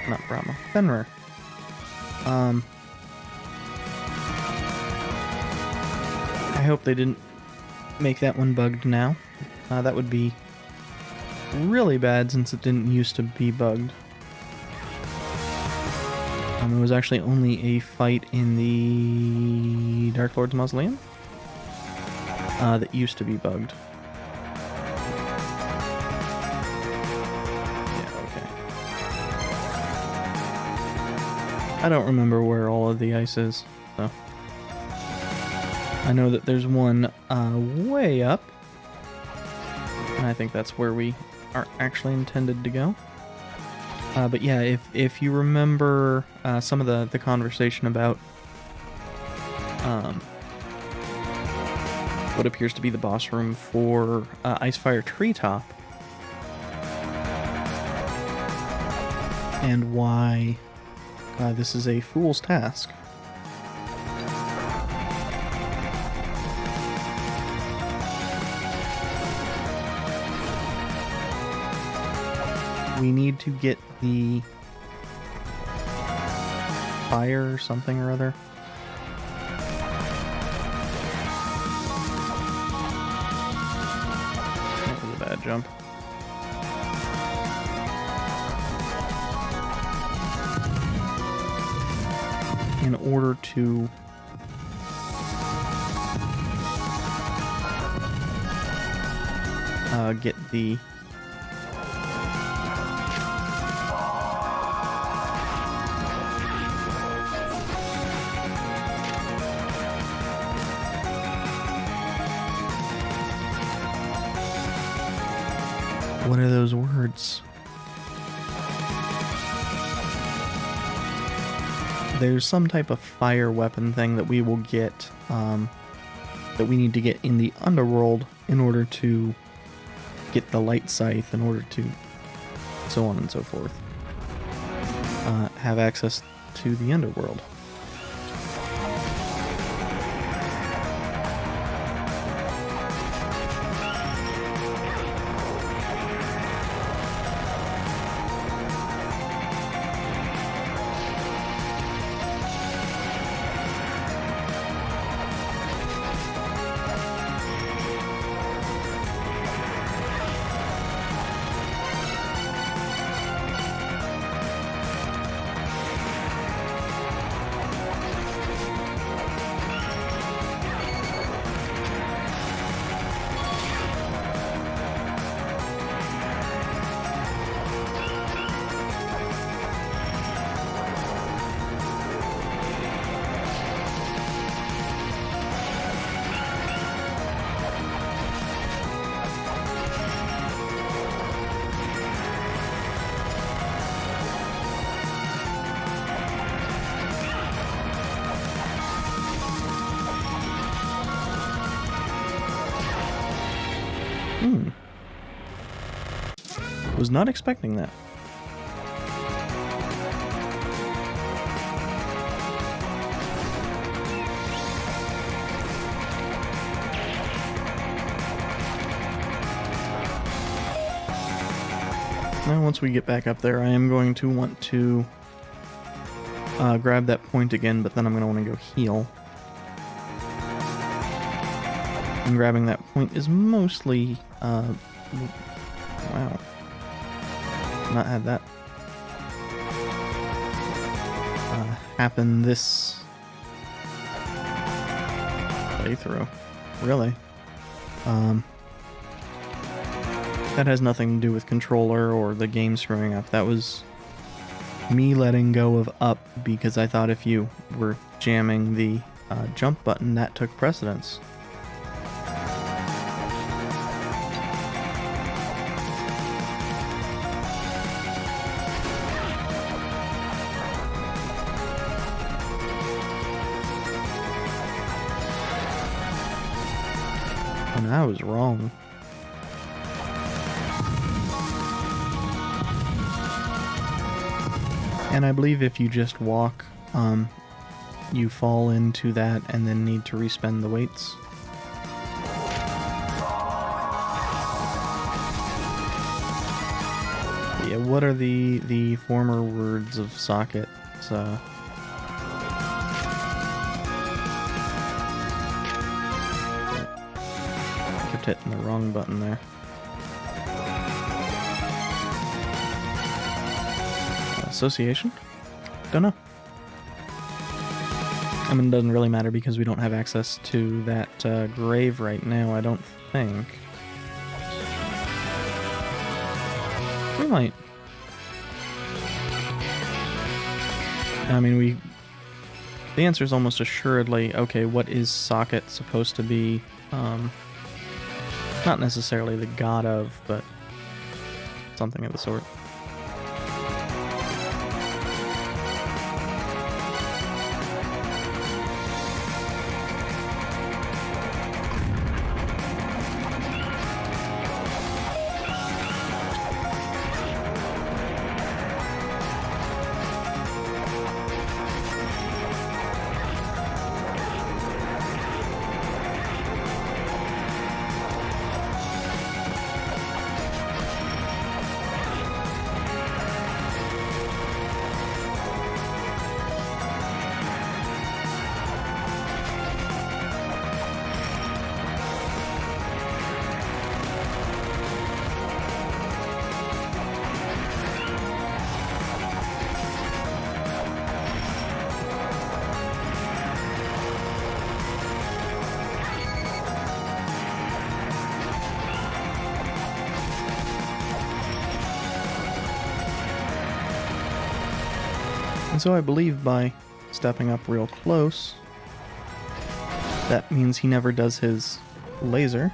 Not Brahma, Fenrir. I hope they didn't make that one bugged now. That would be really bad since it didn't used to be bugged. It was actually only a fight in the Dark Lord's Mausoleum that used to be bugged. I don't remember where all of the ice is, so I know that there's one way up, and I think that's where we are actually intended to go. But yeah, if you remember some of the conversation about what appears to be the boss room for Icefire Treetop, and why this is a fool's task. We need to get the fire or something or other. That was a bad jump. In order to get the what are those words? There's some type of fire weapon thing that we will get, that we need to get in the underworld in order to get the light scythe, in order to so on and so forth. Have access to the underworld. Was not expecting that. Now once we get back up there, I am going to want to grab that point again, but then I'm going to want to go heal. And grabbing that point is mostly, wow. Not had that happen this playthrough. Really? That has nothing to do with controller or the game screwing up. That was me letting go of up because I thought if you were jamming the jump button, that took precedence. And I was wrong. And I believe if you just walk, you fall into that and then need to respend the weights. But yeah, what are the former words of socket? Kept hitting the wrong button there. Association? Don't know. I mean, it doesn't really matter because we don't have access to that grave right now, I don't think. We might. I mean, the answer is almost assuredly, okay, what is socket supposed to be? Not necessarily the god of, but something of the sort. so I believe by stepping up real close, that means he never does his laser.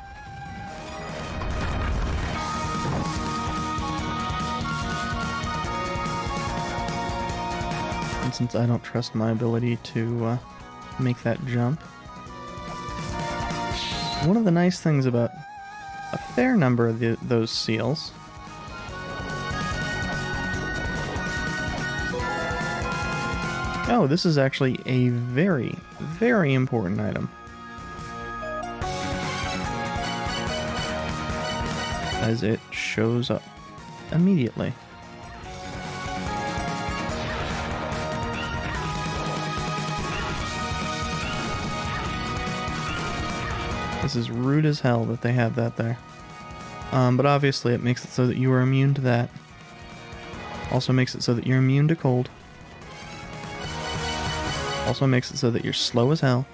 And since I don't trust my ability to make that jump, one of the nice things about a fair number of those seals oh, this is actually a very, very important item. As it shows up immediately. This is rude as hell that they have that there. But obviously it makes it so that you are immune to that. Also makes it so that you're immune to cold. Also makes it so that you're slow as hell.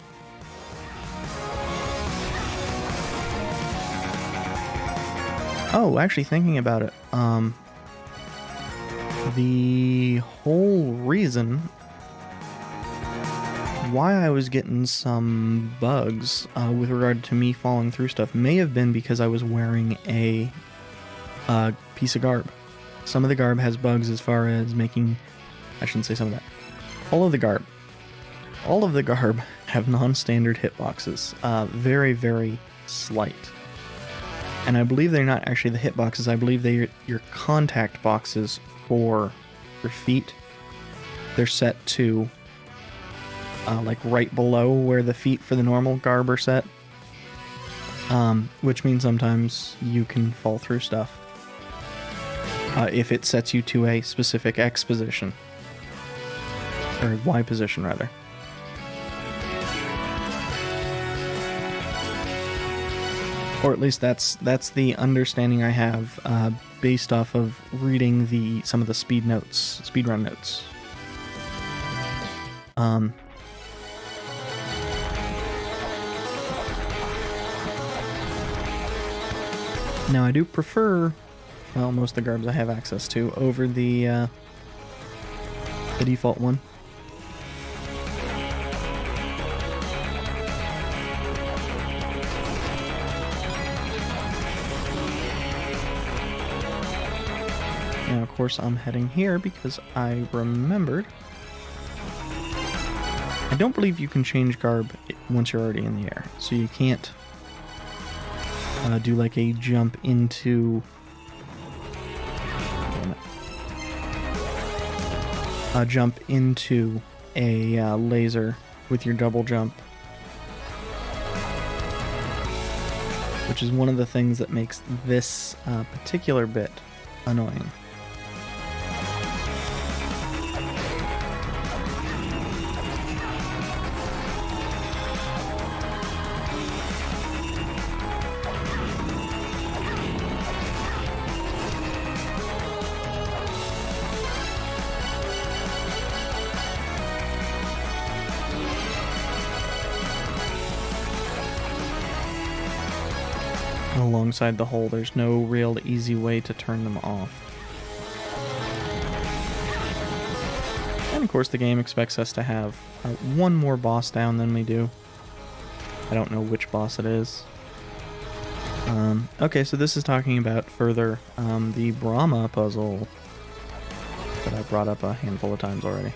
Oh, actually thinking about it, the whole reason why I was getting some bugs with regard to me falling through stuff may have been because I was wearing a piece of garb. Some of the garb has bugs as far as making... I shouldn't say some of that. All of the garb have non-standard hitboxes. Very, very slight. And I believe they're not actually the hitboxes. I believe they're your contact boxes for your feet. They're set to like right below where the feet for the normal garb are set. Which means sometimes you can fall through stuff. If it sets you to a specific X position. Or Y position, rather. Or at least that's the understanding I have based off of reading some of the speedrun notes. Now I do prefer, well, most of the garbs I have access to over the default one. Now, of course, I'm heading here because I remembered. I don't believe you can change garb once you're already in the air, so you can't do like a jump into... jump into a laser with your double jump. Which is one of the things that makes this particular bit annoying. Alongside the hole, there's no real easy way to turn them off. And of course the game expects us to have one more boss down than we do. I don't know which boss it is. Okay, so this is talking about further the Brahma puzzle that I brought up a handful of times already.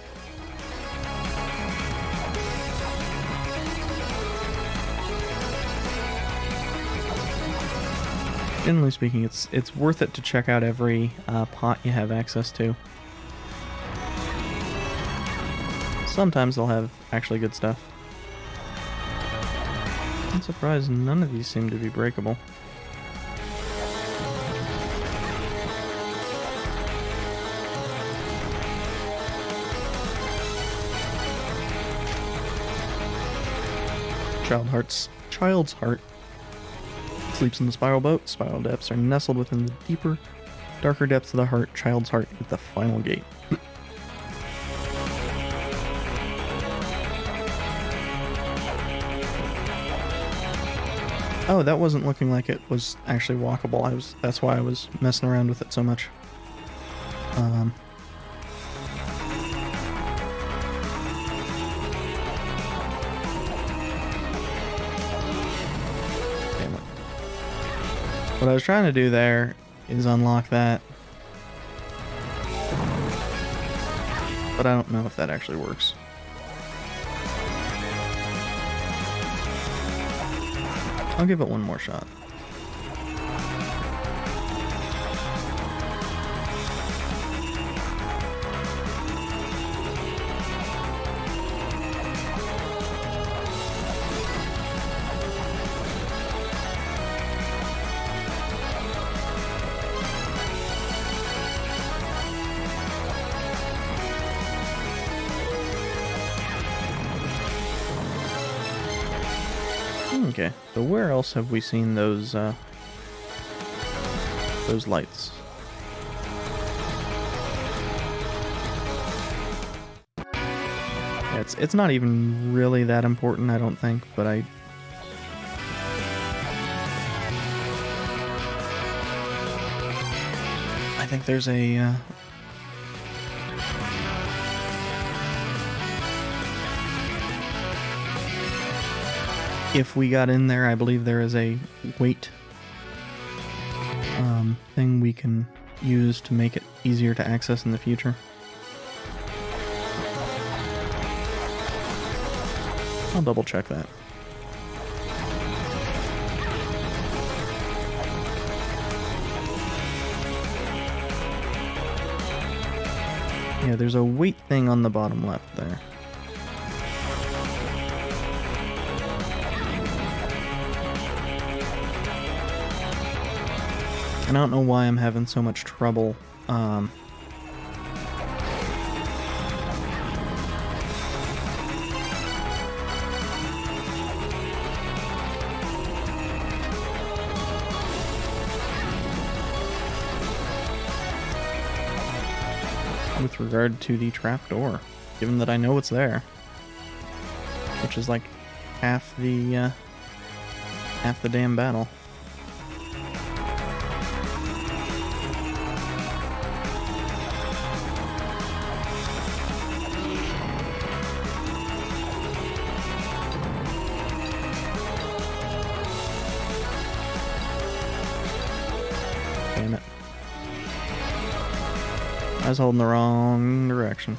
Generally speaking, it's worth it to check out every pot you have access to. Sometimes they'll have actually good stuff. I'm surprised none of these seem to be breakable. Child's heart sleeps in the spiral boat. Spiral depths are nestled within the deeper, darker depths of the heart. Child's heart is the final gate. Oh, that wasn't looking like it was actually walkable. That's why I was messing around with it so much. What I was trying to do there is unlock that. But I don't know if that actually works. I'll give it one more shot. Okay, so where else have we seen those lights? Yeah, it's not even really that important, I don't think, but I think there's a if we got in there, I believe there is a weight thing we can use to make it easier to access in the future. I'll double check that. Yeah, there's a weight thing on the bottom left there. And I don't know why I'm having so much trouble with regard to the trapdoor, given that I know it's there, which is like half the damn battle. Damn it. I was holding the wrong direction.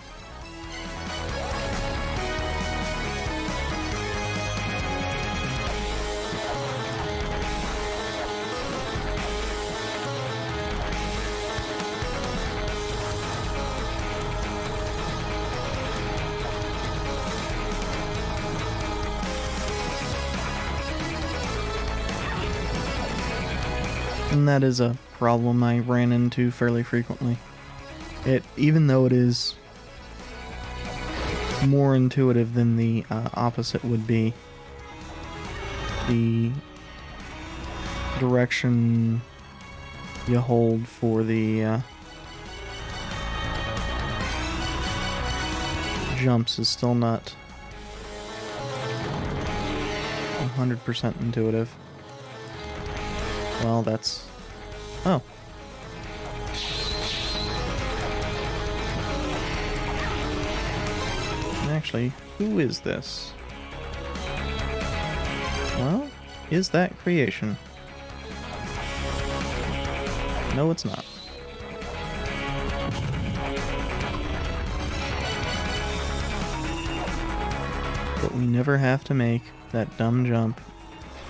And that is a problem I ran into fairly frequently. Even though it is more intuitive than the opposite would be, the direction you hold for the jumps is still not 100% intuitive. Well, that's... Oh. Actually, who is this? Well, is that creation? No, it's not. But we never have to make that dumb jump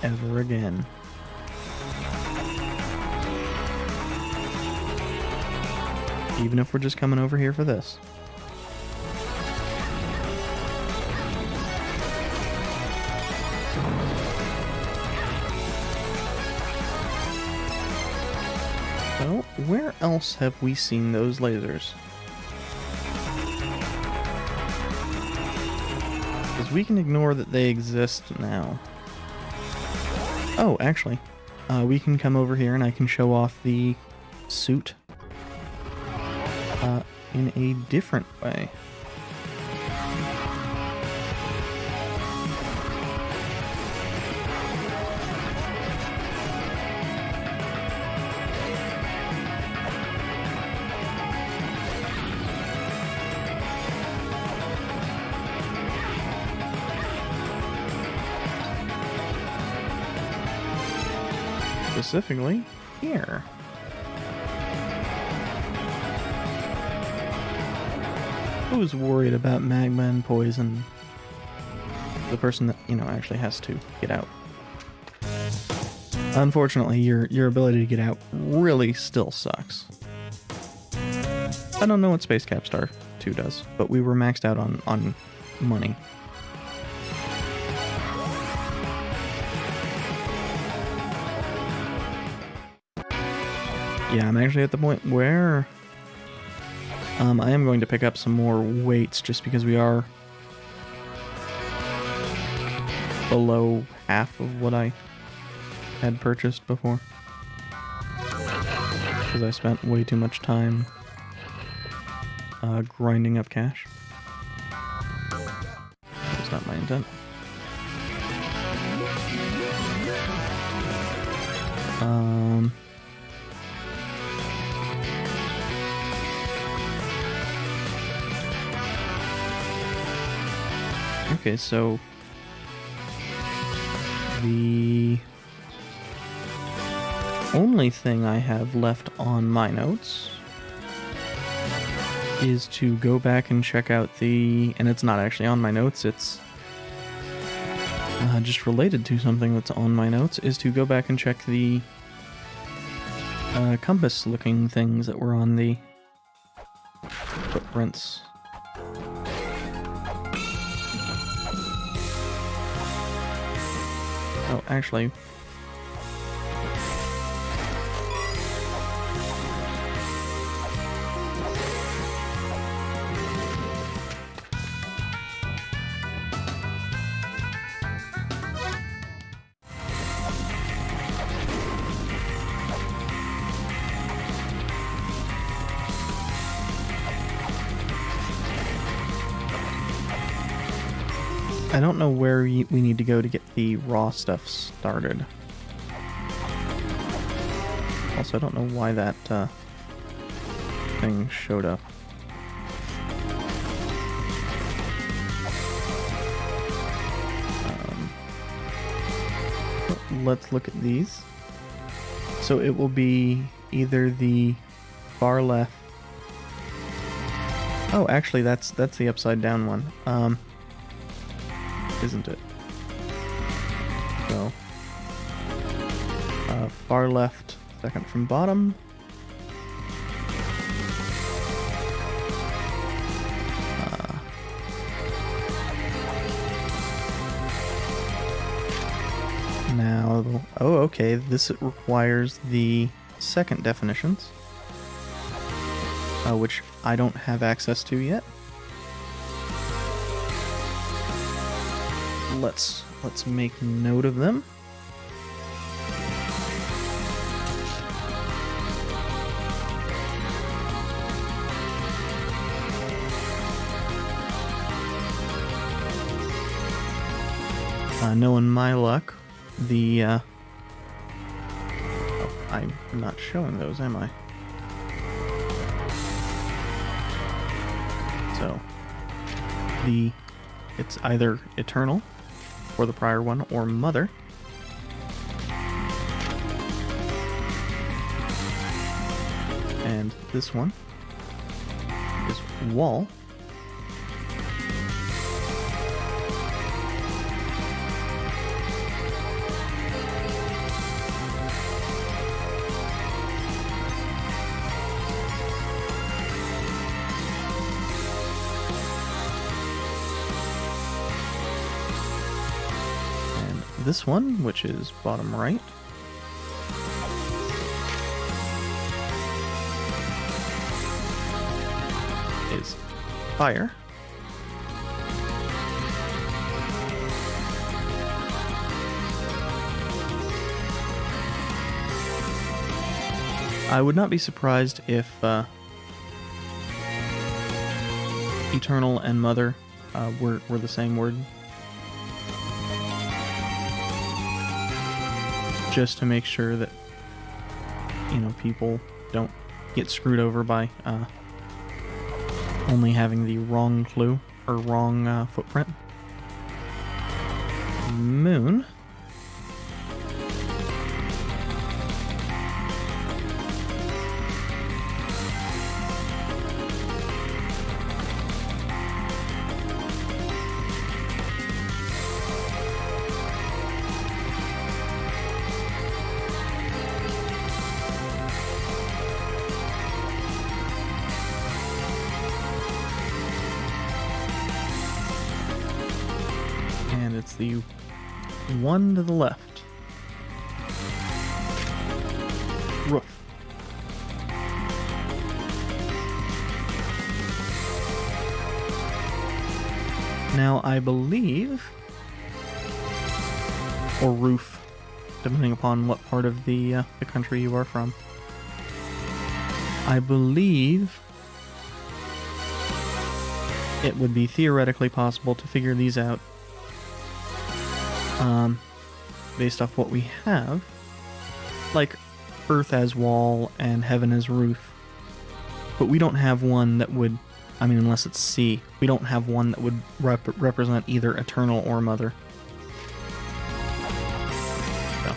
ever again. Even if we're just coming over here for this. So, where else have we seen those lasers? Because we can ignore that they exist now. Oh, actually, we can come over here and I can show off the suit in a different way. Specifically, here? Who's worried about magma and poison? The person that, actually has to get out. Unfortunately, your ability to get out really still sucks. I don't know what Space Capstar 2 does, but we were maxed out on money. Yeah, I'm actually at the point where I am going to pick up some more weights just because we are below half of what I had purchased before. Because I spent way too much time grinding up cash. That's not my intent. Okay, so the only thing I have left on my notes is to go back and check out and it's not actually on my notes, it's just related to something that's on my notes, is to go back and check the compass-looking things that were on the footprints. Oh, actually... I don't know where we need to go to get the raw stuff started. Also, I don't know why that thing showed up. Let's look at these. So it will be either the far left... Oh, actually, that's the upside down one. Isn't it? So, far left, second from bottom. Now, oh, okay, this requires the second definitions, which I don't have access to yet. Let's make note of them. Knowing my luck, oh, I'm not showing those, am I? So, it's either Eternal, for the prior one, or Mother. And this one is Wall. This one, which is bottom right. Is Fire. I would not be surprised if Eternal and Mother were the same word. Just to make sure that, people don't get screwed over by only having the wrong clue or wrong footprint. Moon. And it's the one to the left. Roof. Now, I believe, or roof, depending upon what part of the country you are from. I believe it would be theoretically possible to figure these out based off what we have, like Earth as wall and Heaven as roof. But we don't have one that would, I mean, unless it's sea, we don't have one that would represent either Eternal or Mother. So.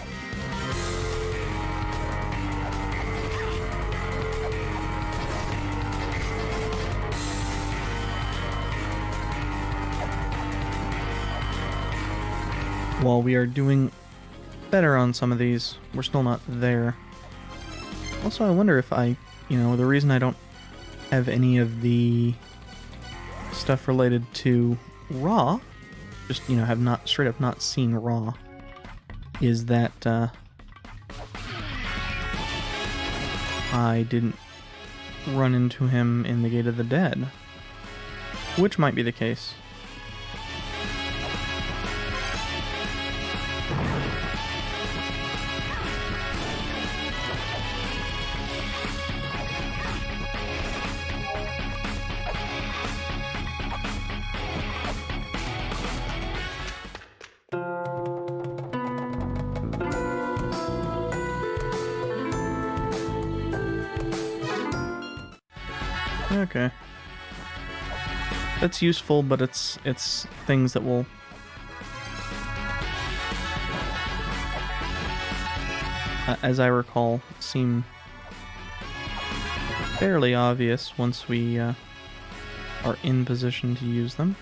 While we are doing better on some of these, we're still not there. Also, I wonder if the reason I don't have any of the stuff related to Raw, just, have not straight up not seen Raw, is that I didn't run into him in the Gate of the Dead, which might be the case. Okay. That's useful, but it's things that will as I recall, seem fairly obvious once we are in position to use them.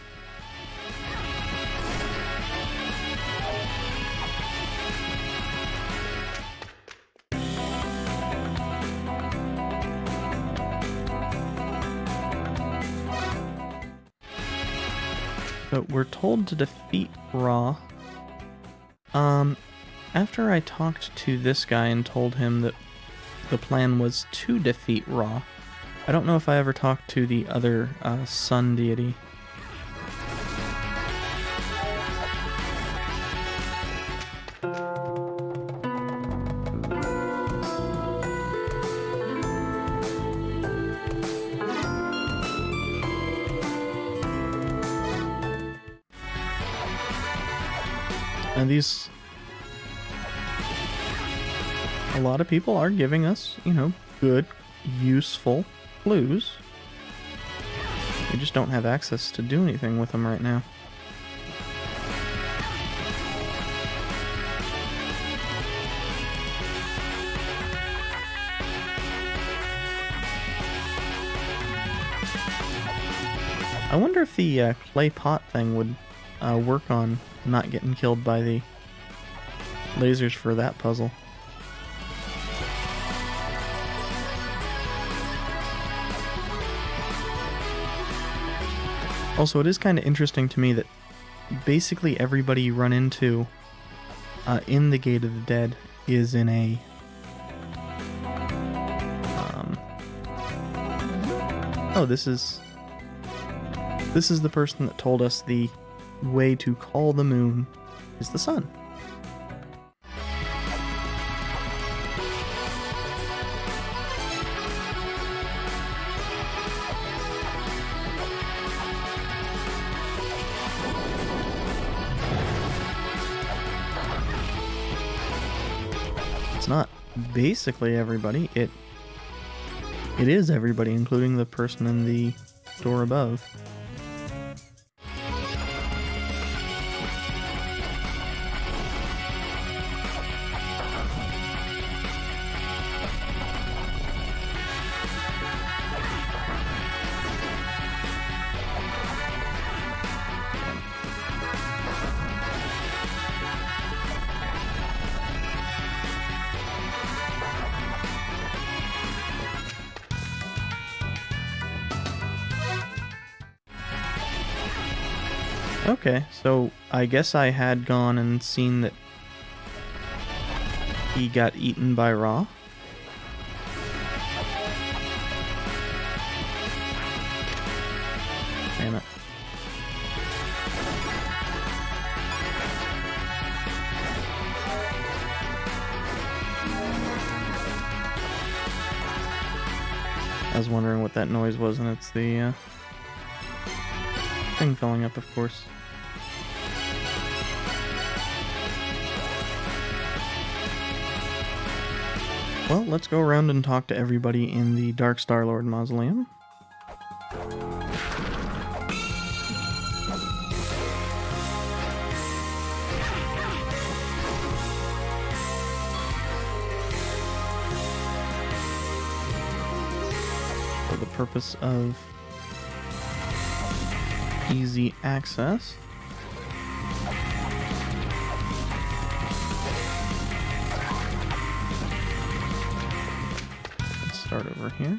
But we're told to defeat Ra. After I talked to this guy and told him that the plan was to defeat Ra, I don't know if I ever talked to the other sun deity. And these, a lot of people are giving us, good, useful clues. We just don't have access to do anything with them right now. I wonder if the clay pot thing would work on not getting killed by the lasers for that puzzle. Also, it is kind of interesting to me that basically everybody you run into in the Gate of the Dead is in a oh, this is the person that told us the way to call the moon is the sun. It's not basically everybody, it is everybody, including the person in the door above. Okay, so I guess I had gone and seen that he got eaten by Ra. Damn it. I was wondering what that noise was, and it's the thing filling up, of course. Well, let's go around and talk to everybody in the Dark Star-Lord Mausoleum. For the purpose of easy access. Let's start over here.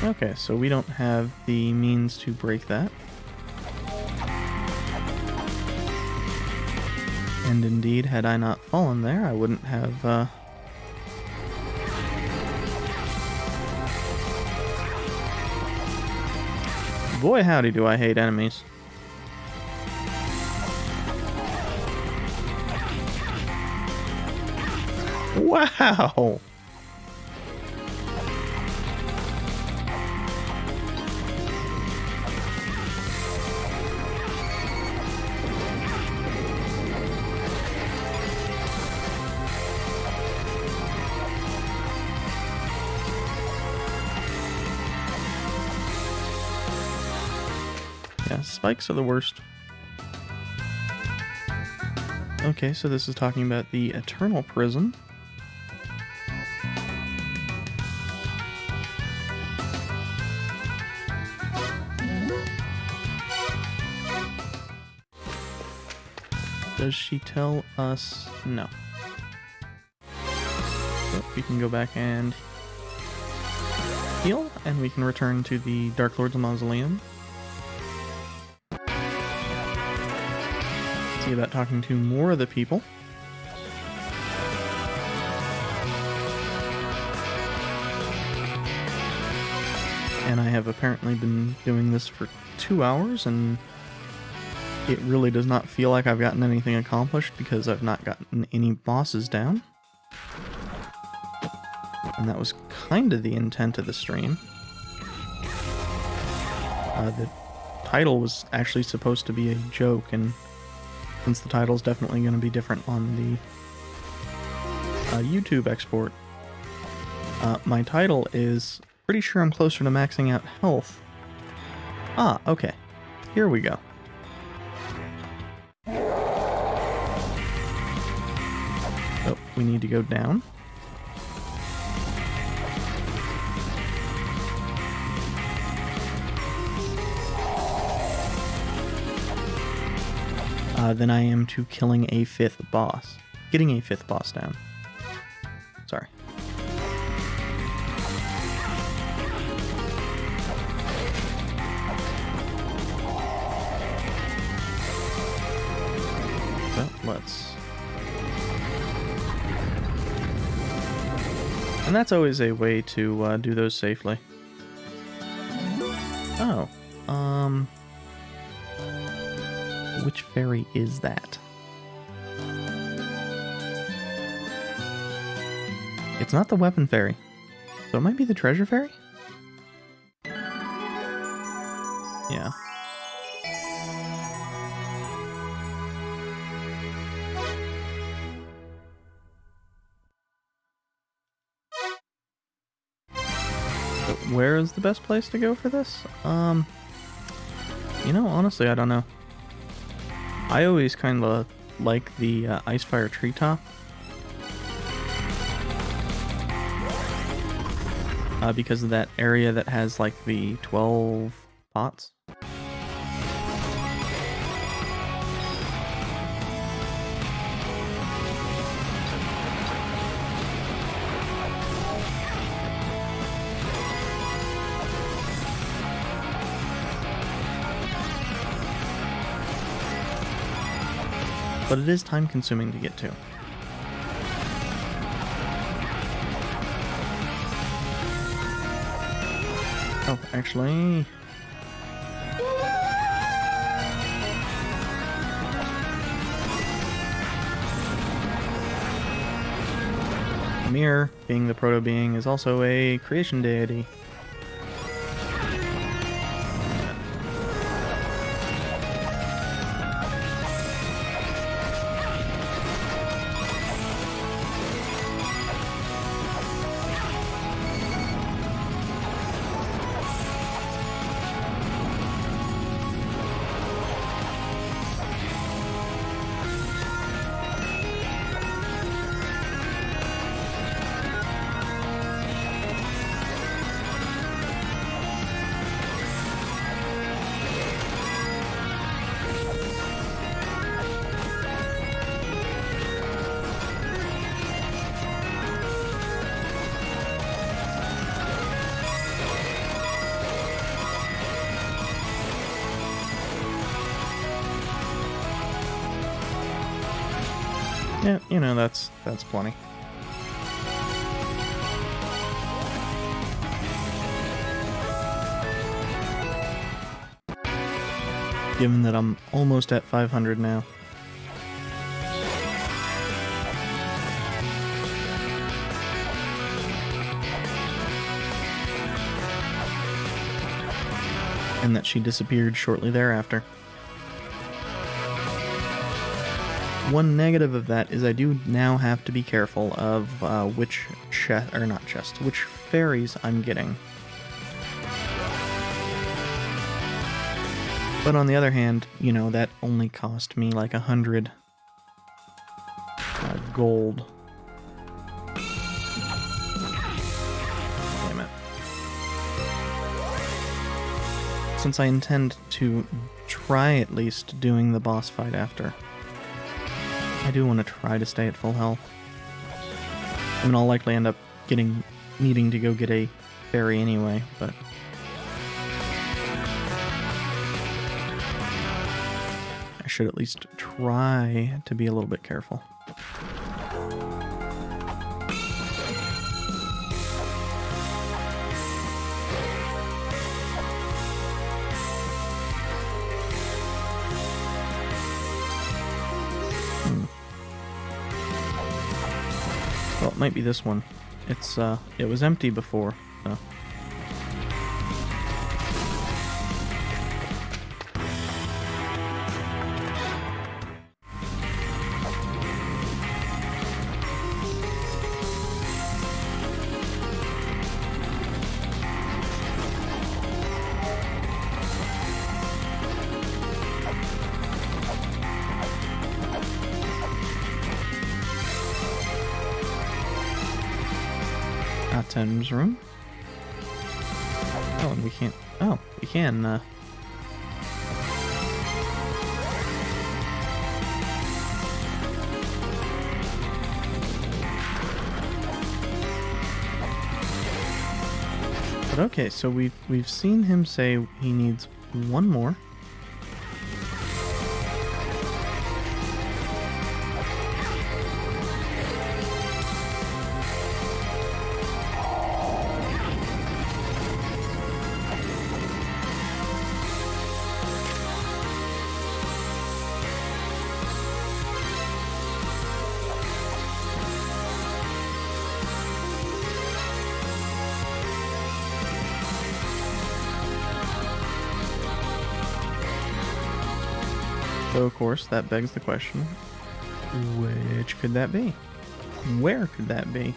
Okay, so we don't have the means to break that. And indeed, had I not fallen there, I wouldn't have, Boy howdy do I hate enemies. Wow! Yeah, spikes are the worst. Okay, so this is talking about the Eternal Prison. Does she tell us? No. So we can go back and heal, and we can return to the Dark Lord's Mausoleum. See about talking to more of the people. And I have apparently been doing this for 2 hours, and it really does not feel like I've gotten anything accomplished because I've not gotten any bosses down. And that was kind of the intent of the stream. The title was actually supposed to be a joke, and since the title is definitely going to be different on the YouTube export, my title is pretty sure I'm closer to maxing out health. Ah, okay. Here we go. Oh, we need to go down. Than I am to killing a 5th boss. Getting a 5th boss down. Sorry. So, let's... And that's always a way to do those safely. Oh. Which fairy is that? It's not the weapon fairy. So it might be the treasure fairy? Yeah. So where is the best place to go for this? You know, honestly, I don't know. I always kind of like the Icefire Treetop. because of that area that has like the 12 pots. But it is time consuming to get to. Oh, actually... Mir, being the proto-being, is also a creation deity. Yeah, you know, that's plenty. Given that I'm almost at 500 now. And that she disappeared shortly thereafter. One negative of that is I do now have to be careful of which which fairies I'm getting. But on the other hand, you know, that only cost me like 100 gold. Damn it. Since I intend to try at least doing the boss fight after, I do want to try to stay at full health. I mean, I'll likely end up needing to go get a fairy anyway, but... I should at least try to be a little bit careful. Well, it might be this one. It was empty before, so. Atem's room. Oh, and we can't. Oh, we can. But okay, so we've seen him say he needs one more. So, of course, that begs the question, which could that be? Where could that be?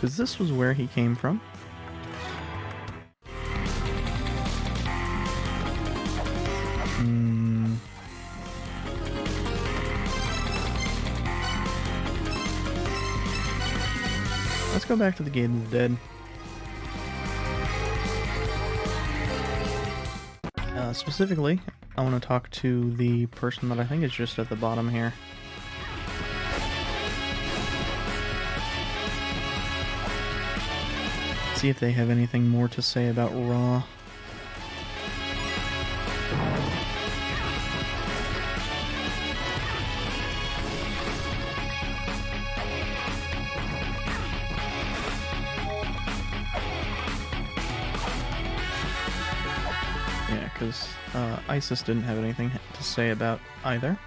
because this was where he came from. Let's go back to the Gate of the Dead. Specifically, I want to talk to the person that I think is just at the bottom here. See if they have anything more to say about Ra. Yeah, because Isis didn't have anything to say about either.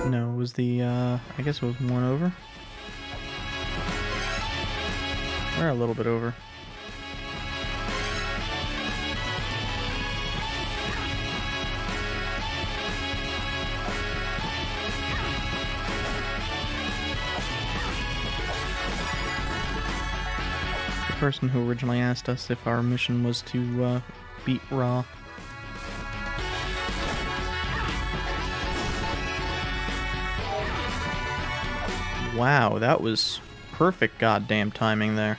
No, it was the, I guess it was one over? Or a little bit over. The person who originally asked us if our mission was to, beat Ra. Wow, that was perfect goddamn timing there.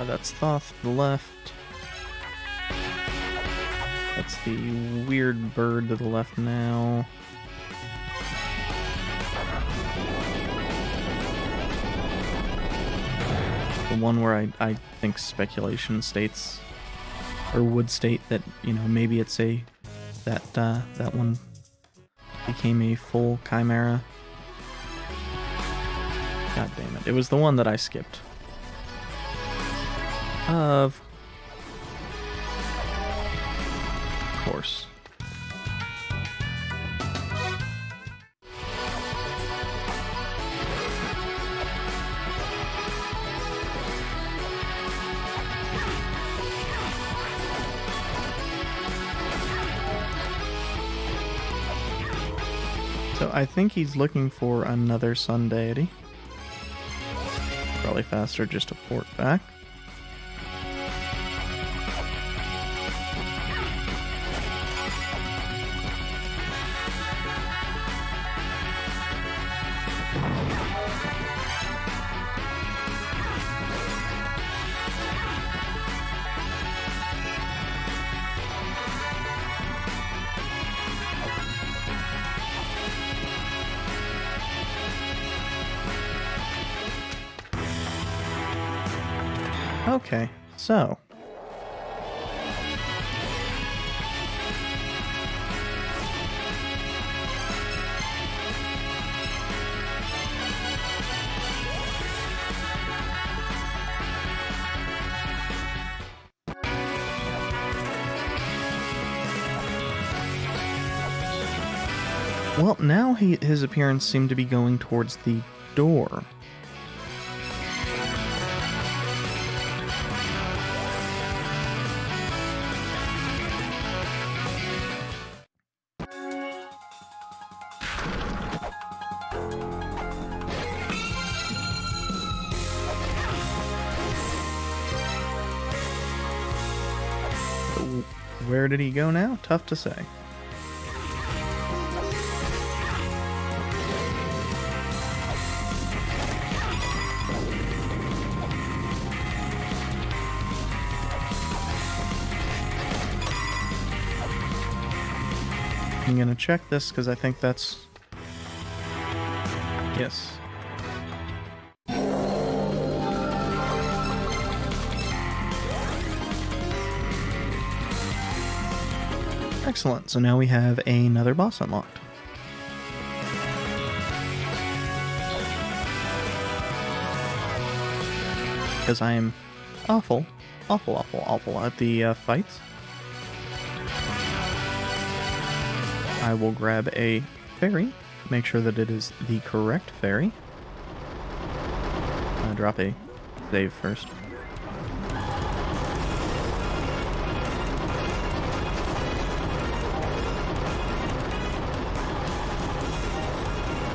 That's Thoth to the left. That's the weird bird to the left now. The one where I think speculation states, or would state that, you know, maybe it's that one became a full chimera. God damn it. It was the one that I skipped. Of course. So I think he's looking for another sun deity. Probably faster just to port back. Okay, so well, now his appearance seemed to be going towards the door. Where did he go now? Tough to say. I'm gonna check this because I think that's... Yes. Excellent, so now we have another boss unlocked. Because I am awful at the fights. I will grab a fairy, make sure that it is the correct fairy. Drop a save first.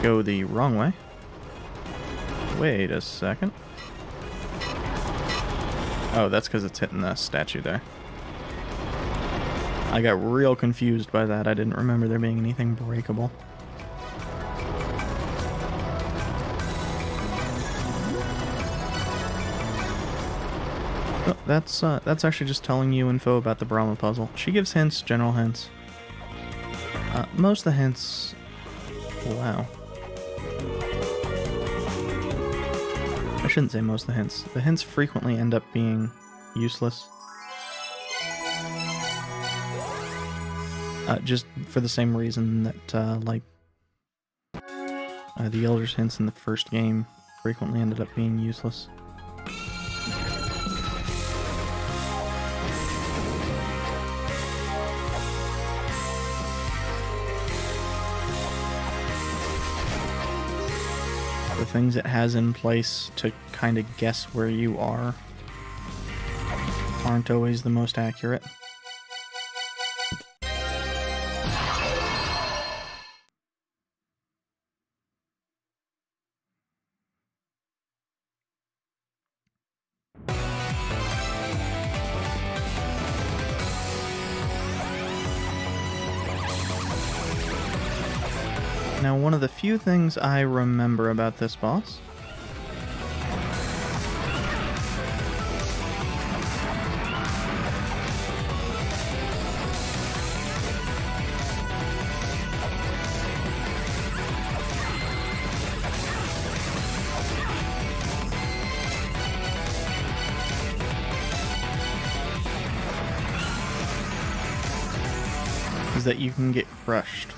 Go the wrong way. Wait a second. Oh, that's because it's hitting the statue there. I got real confused by that. I didn't remember there being anything breakable. Oh, that's actually just telling you info about the Brahma puzzle. She gives hints, general hints. Most of the hints... Wow. I shouldn't say most of the hints. The hints frequently end up being useless. Just for the same reason that, like, the Elder's hints in the first game frequently ended up being useless. The things it has in place to kind of guess where you are aren't always the most accurate. Now, one of the few things I remember about this boss is that you can get crushed.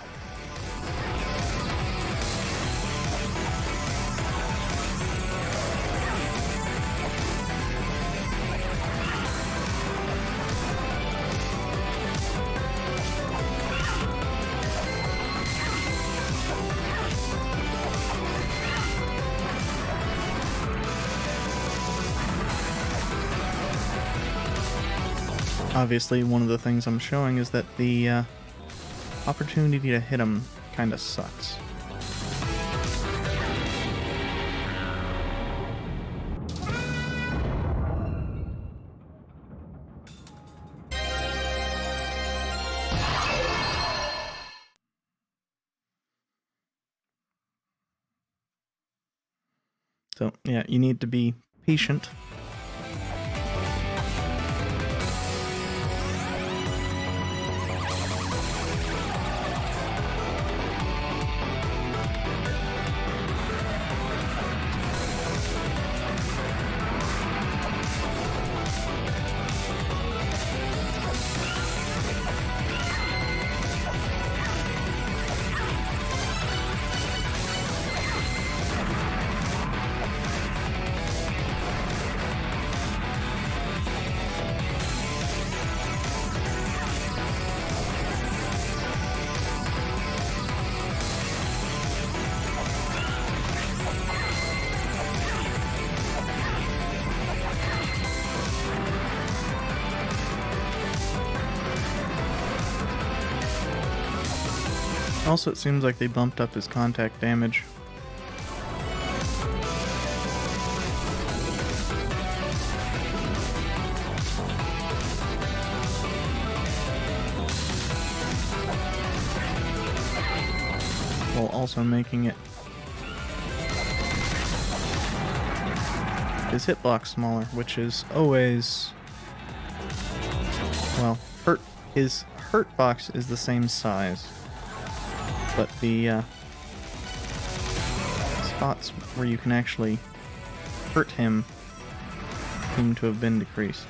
Obviously, one of the things I'm showing is that the opportunity to hit him kind of sucks. So, yeah, you need to be patient. Also, it seems like they bumped up his contact damage. While also making it his hitbox smaller, which is always, well, his hurt box is the same size. But the spots where you can actually hurt him seem to have been decreased.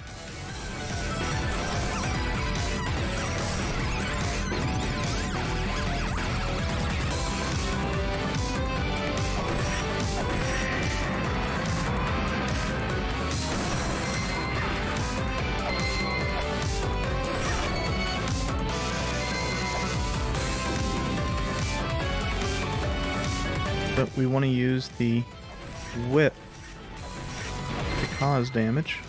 But we want to use the whip to cause damage.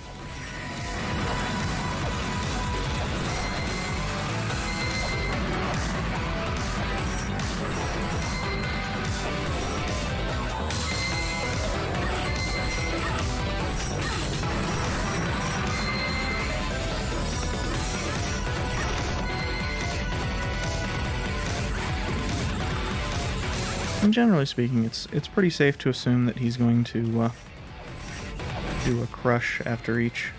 And generally speaking, it's pretty safe to assume that he's going to do a crush after each.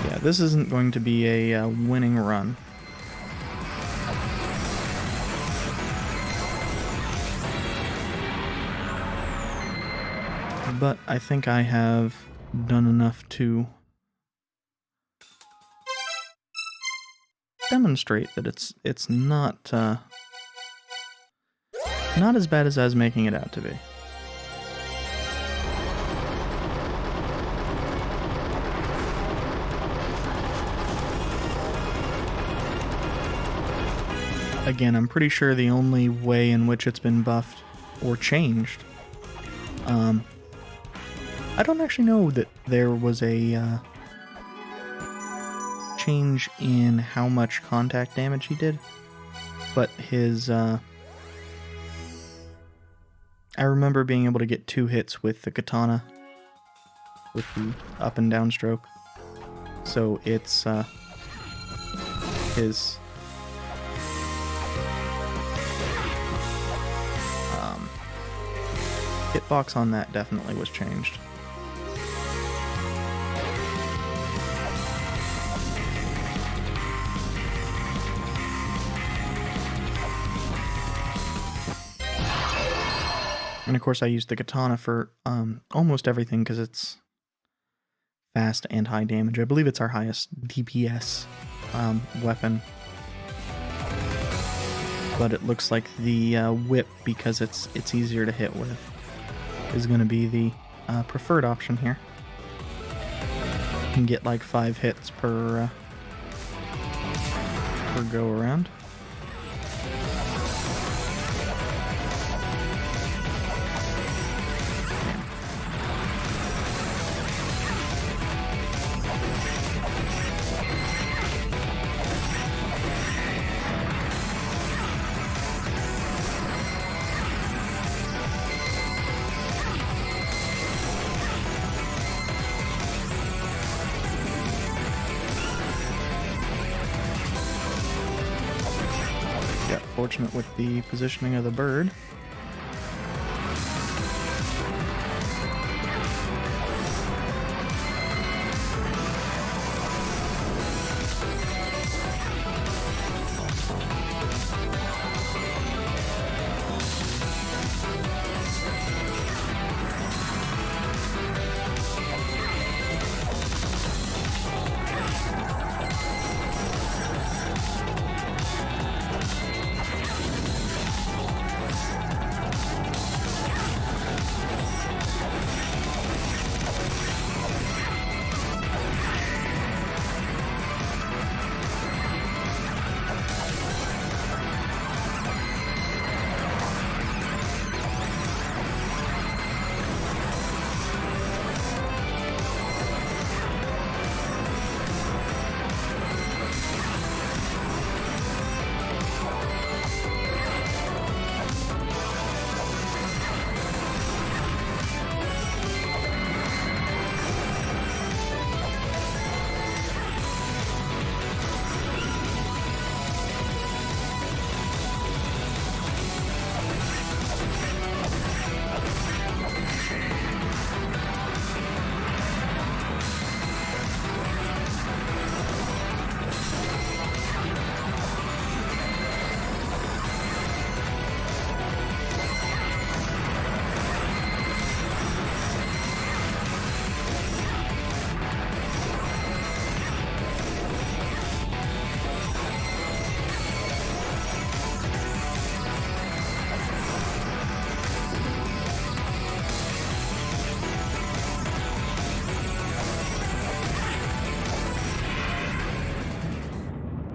Yeah, this isn't going to be a winning run. But I think I have done enough to demonstrate that it's not as bad as I was making it out to be. Again, I'm pretty sure the only way in which it's been buffed or changed. I don't actually know that there was a change in how much contact damage he did, but his I remember being able to get 2 hits with the katana with the up and down stroke. So it's his hitbox on that definitely was changed. And of course I used the katana for almost everything because it's fast and high damage. I believe it's our highest DPS weapon. But it looks like the whip, because it's easier to hit with, is going to be the preferred option here. You can get like 5 hits per go around. Fortunate with the positioning of the bird.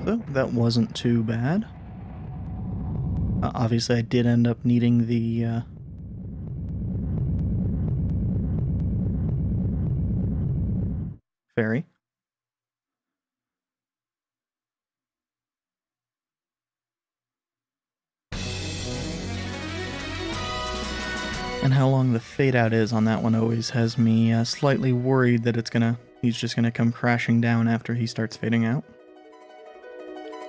So that wasn't too bad. Obviously, I did end up needing the ferry. And how long the fade out is on that one always has me slightly worried that he's just gonna come crashing down after he starts fading out.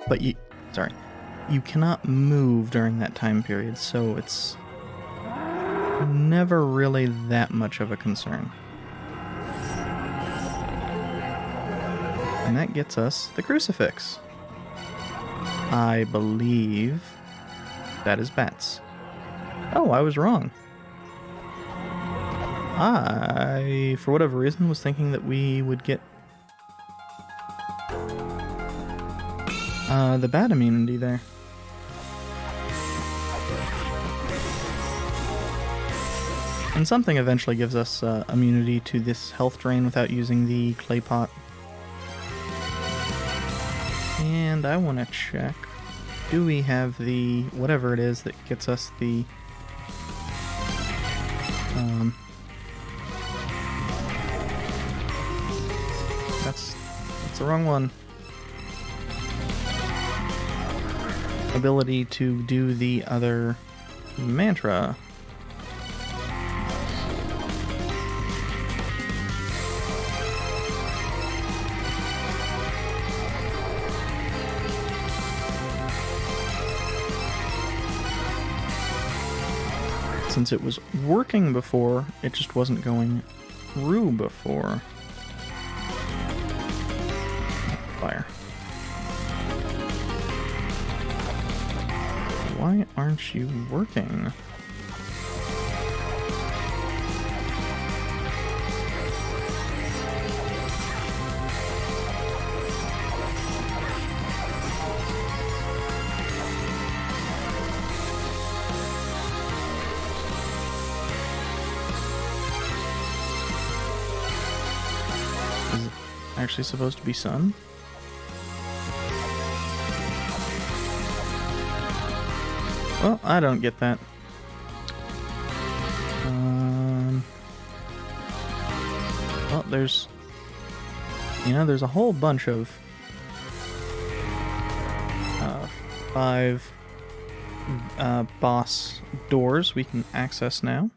But you cannot move during that time period, so it's never really that much of a concern. And that gets us the crucifix. I believe that is bats. Oh, I was wrong. I, for whatever reason, was thinking that we would get the bat immunity there. And something eventually gives us immunity to this health drain without using the clay pot. And I want to check, do we have the, whatever it is that gets us the, that's the wrong one. Ability to do the other mantra. Since it was working before, it just wasn't going through before. Fire. Why aren't you working? Is it actually supposed to be sun? Well, I don't get that. Well, there's a whole bunch of 5 boss doors we can access now.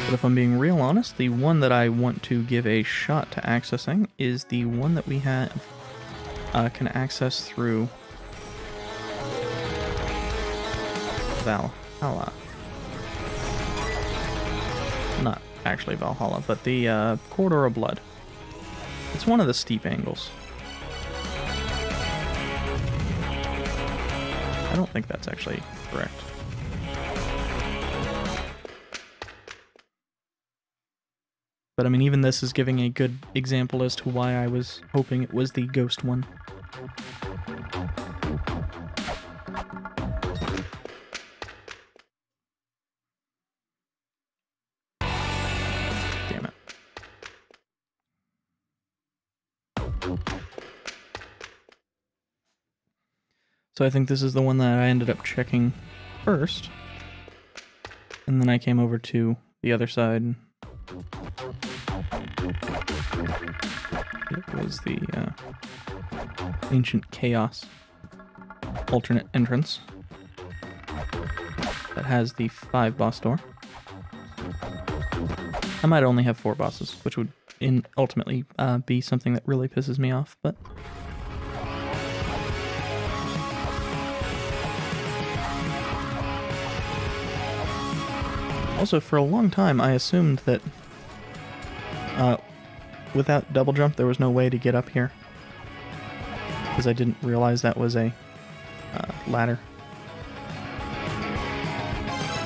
But if I'm being real honest, the one that I want to give a shot to accessing is the one that we have can access through Valhalla. Not actually Valhalla, but the Corridor of Blood. It's one of the steep angles. I don't think that's actually correct. But I mean, even this is giving a good example as to why I was hoping it was the ghost one. Damn it. So I think this is the one that I ended up checking first. And then I came over to the other side. It was the Ancient Chaos alternate entrance that has the 5 boss door. I might only have 4 bosses, which would ultimately be something that really pisses me off, but also for a long time I assumed that without double jump there was no way to get up here, because I didn't realize that was a ladder.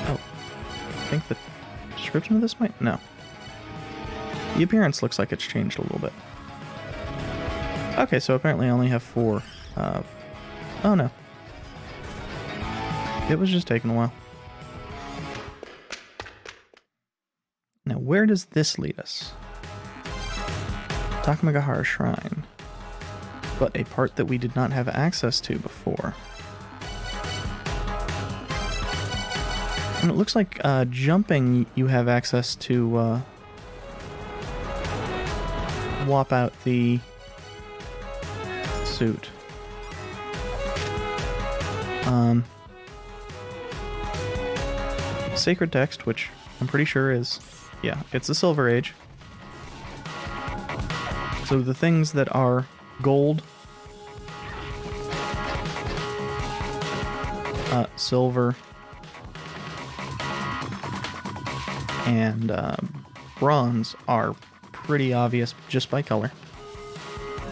Oh, I think the description of this might... no. The appearance looks like it's changed a little bit. Okay, so apparently I only have 4. Oh no. It was just taking a while. Now where does this lead us? Takamagahara Shrine. But a part that we did not have access to before. And it looks like jumping, you have access to swap out the suit. Sacred text, which I'm pretty sure is, yeah, it's the Silver Age. So the things that are gold, silver, and bronze are pretty obvious just by color.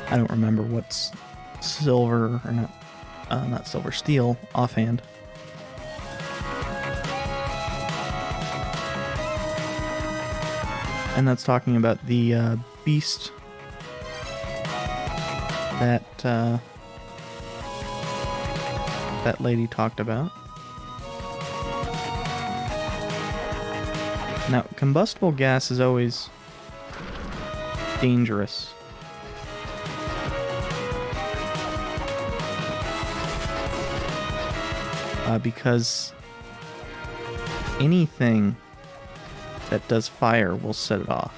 I don't remember what's silver or not silver, steel offhand. And that's talking about the beast that that lady talked about. Now, combustible gas is always dangerous. Because anything that does fire will set it off.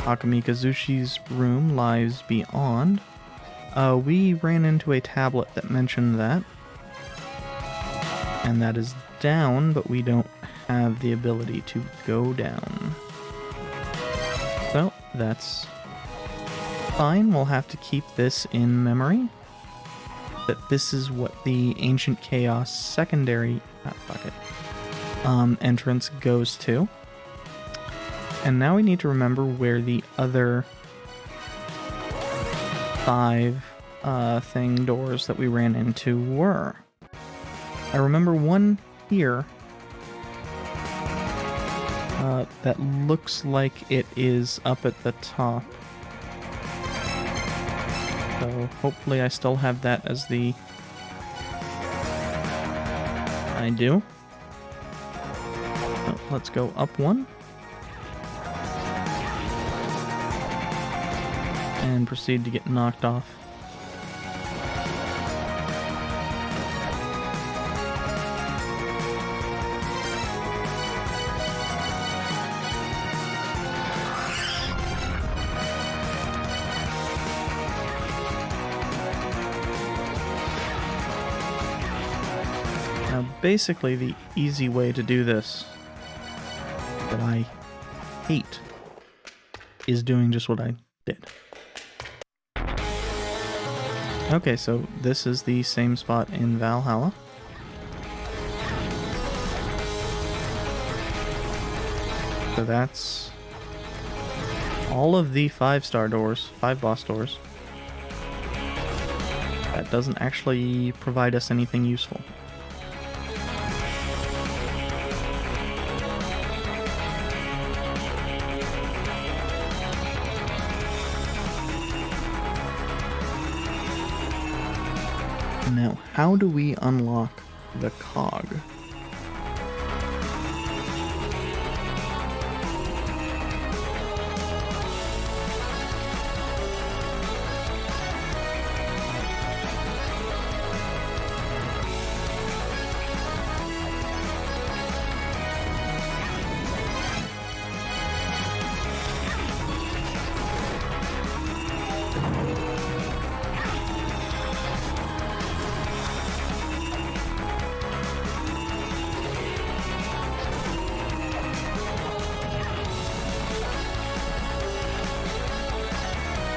Akamikazushi's room lies beyond. We ran into a tablet that mentioned that. And that is down, but we don't have the ability to go down. Well, that's fine. We'll have to keep this in memory. That this is what the Ancient Chaos secondary entrance goes to. And now we need to remember where the other 5 thing doors that we ran into were. I remember one here that looks like it is up at the top. So hopefully I still have that as the... I do. So let's go up one. And proceed to get knocked off. Now, basically, the easy way to do this that I hate is doing just what I did. Okay, so this is the same spot in Valhalla. So that's all of the 5-star doors, 5 boss doors. That doesn't actually provide us anything useful. Now, how do we unlock the cog?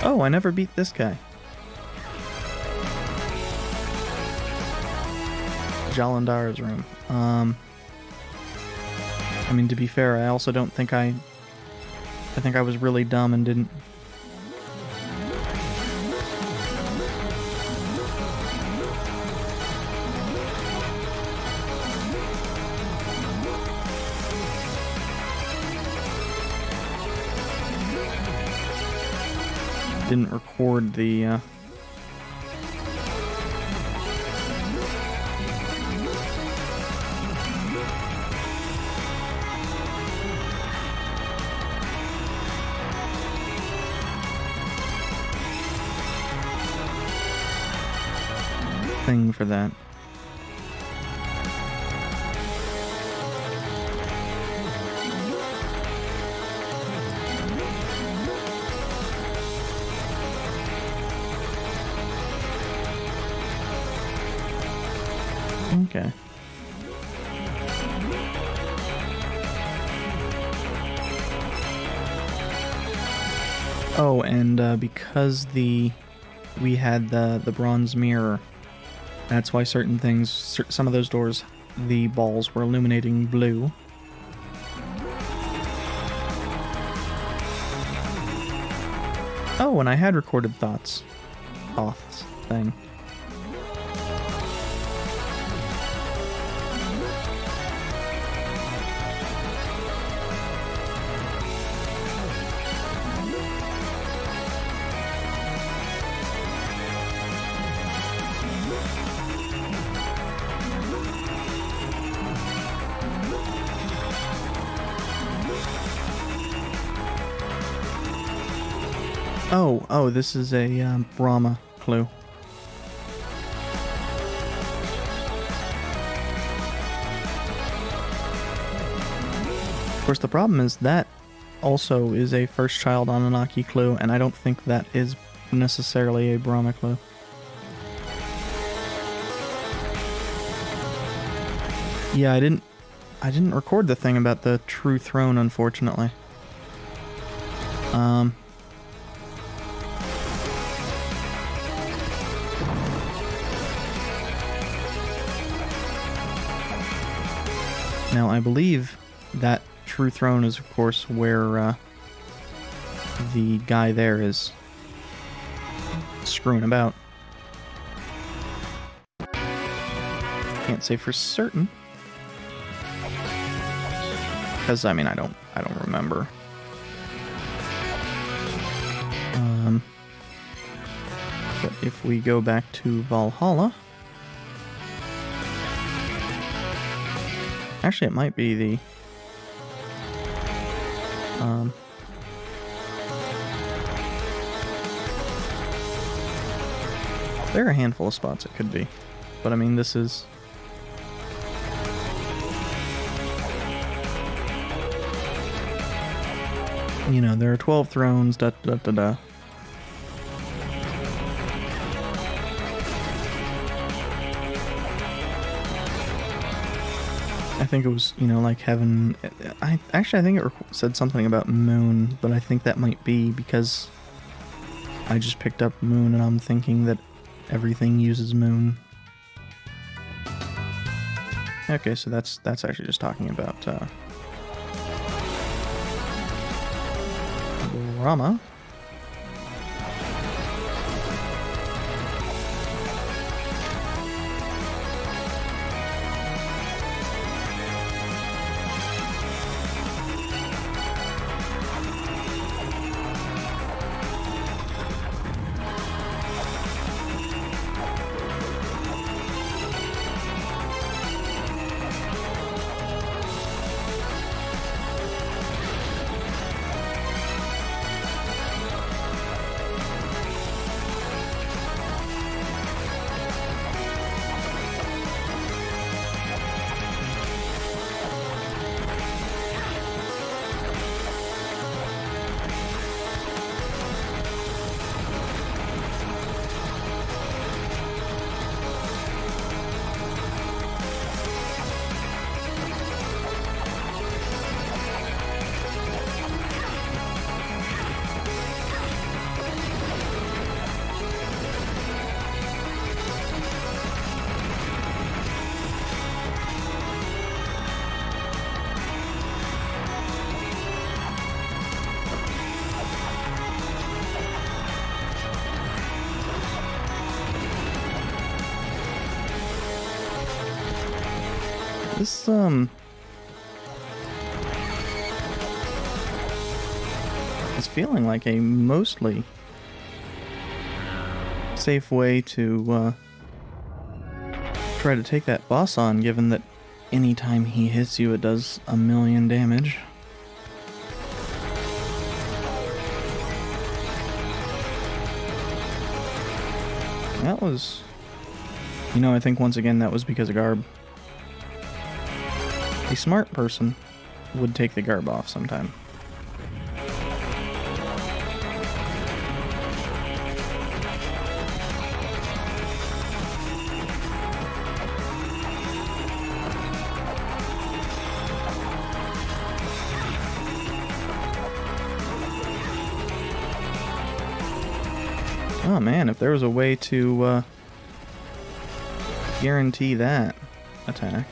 Oh, I never beat this guy. Jalandhar's room. I mean, to be fair, I also don't think I think I was really dumb and didn't... didn't record the thing for that. Okay. Oh, and because we had the bronze mirror, that's why certain things, some of those doors, the balls were illuminating blue. Oh, and I had recorded thoughts thing. Oh, this is a Brahma clue. Of course, the problem is that also is a first child Anunnaki clue, and I don't think that is necessarily a Brahma clue. Yeah, I didn't record the thing about the true throne, unfortunately. Now, I believe that true throne is, of course, where the guy there is screwing about. Can't say for certain, because I mean I don't remember. But if we go back to Valhalla. Actually, it might be the... there are a handful of spots it could be. But I mean, this is... you know, there are 12 thrones, da da da da. I think it was, you know, like heaven. I think it said something about moon, but I think that might be because I just picked up moon and I'm thinking that everything uses moon. Okay, so that's actually just talking about Rama. This, is feeling like a mostly safe way to try to take that boss on, given that anytime he hits you it does 1,000,000 damage. That was... You know, I think once again that was because of Garb. A smart person would take the Garb off sometime. Oh man, if there was a way to guarantee that attack.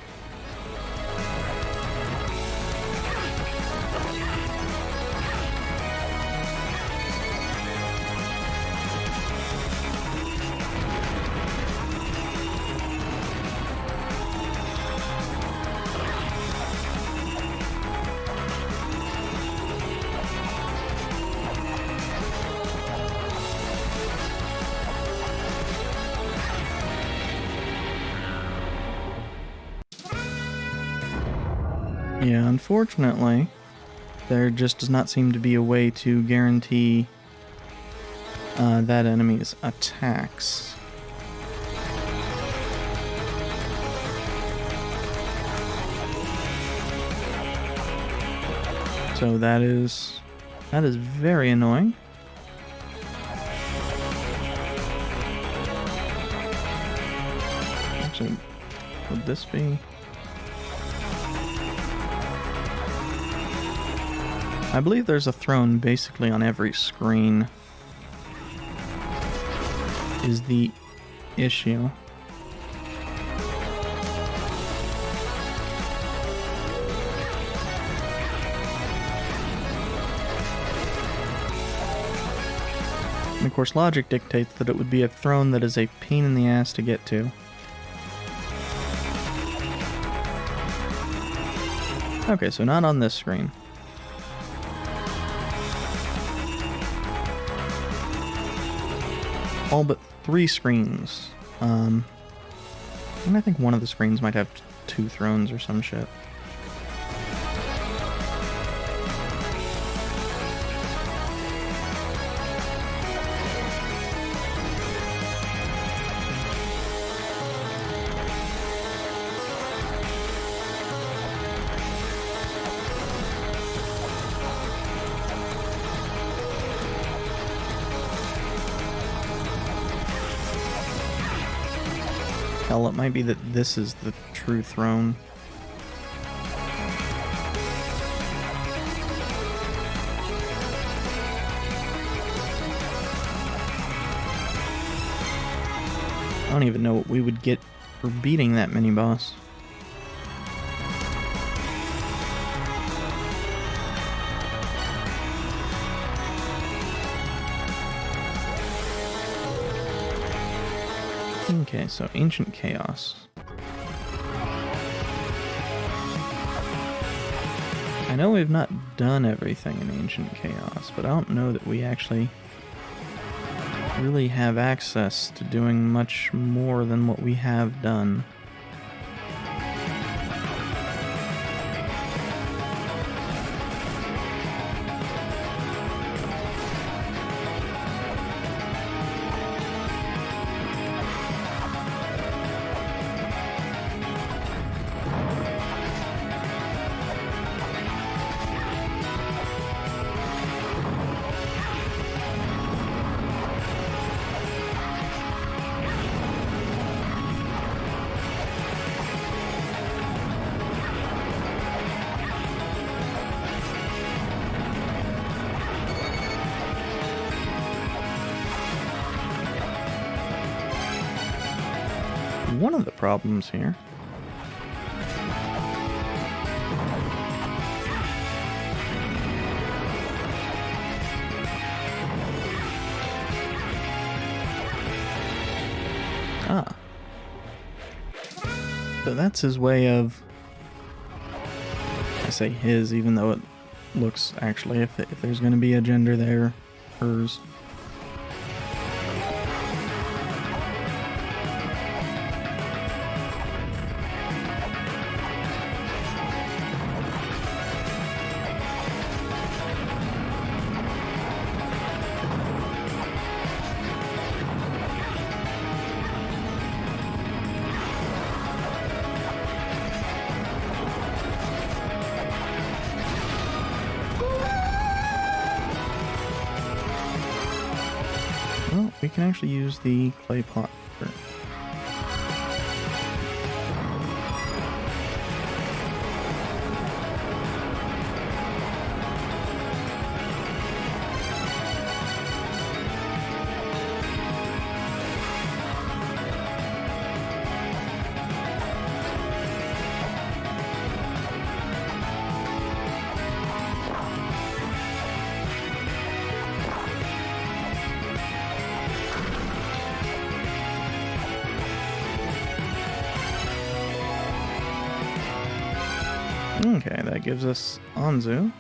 Yeah, unfortunately, there just does not seem to be a way to guarantee that enemy's attacks. So that is very annoying. Actually, would this be... I believe there's a throne basically on every screen, is the issue. And of course, logic dictates that it would be a throne that is a pain in the ass to get to. Okay, so not on this screen. All but 3 screens. And I think one of the screens might have 2 thrones or some shit. Hell, it might be that this is the true throne. I don't even know what we would get for beating that mini-boss. Okay, so Ancient Chaos. I know we've not done everything in Ancient Chaos, but I don't know that we actually really have access to doing much more than what we have done. One of the problems here so that's his way of, I say his even though it looks actually, if there's going to be a gender there, hers. Well, we can actually use the clay pot for... Okay, that gives us Anzu.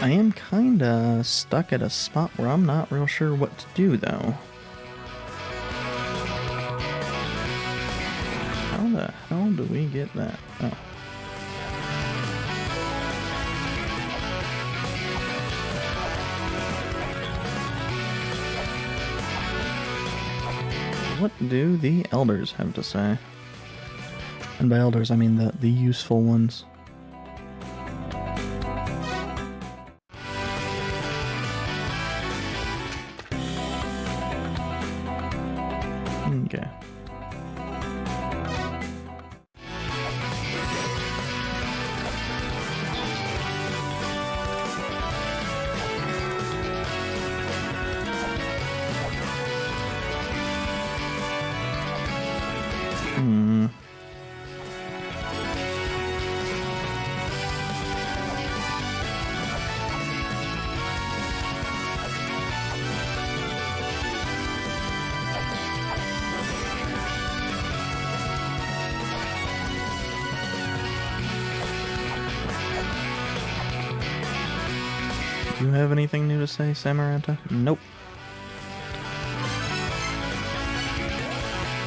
I am kinda stuck at a spot where I'm not real sure what to do, though. How the hell do we get that? Oh. What do the elders have to say? And by elders, I mean the useful ones. Okay. Do you have anything new to say, Samaranta? Nope.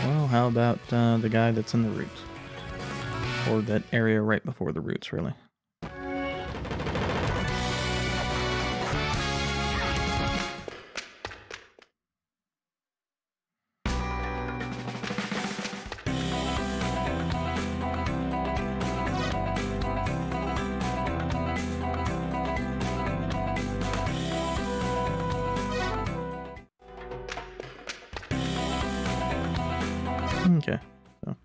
Well, how about the guy that's in the roots? Or that area right before the roots, really. Okay, so.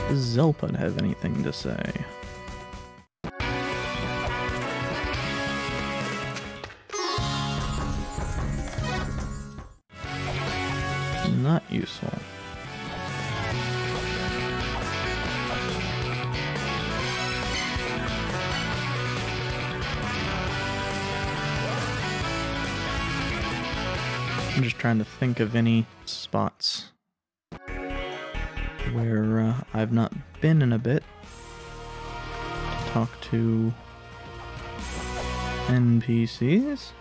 Does Zelpud have anything to say? Not useful. I'm just trying to think of any spots where I've not been in a bit to talk to NPCs.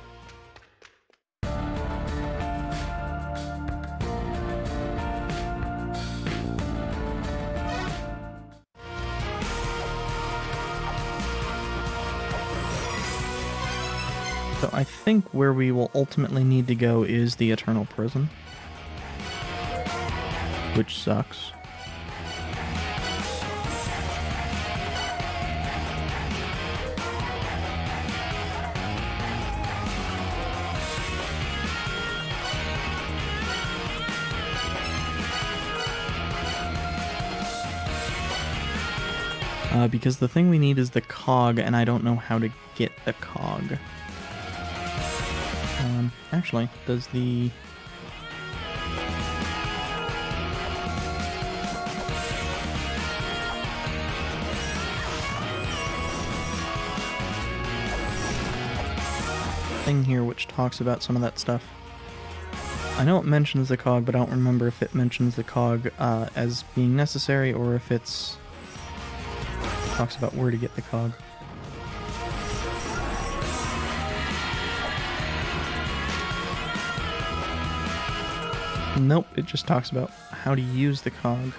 So I think where we will ultimately need to go is the Eternal Prison, which sucks. Because the thing we need is the cog, and I don't know how to get the cog. Actually, does the... thing here which talks about some of that stuff. I know it mentions the cog, but I don't remember if it mentions the cog as being necessary or if it's... talks about where to get the cog. Nope, it just talks about how to use the cog.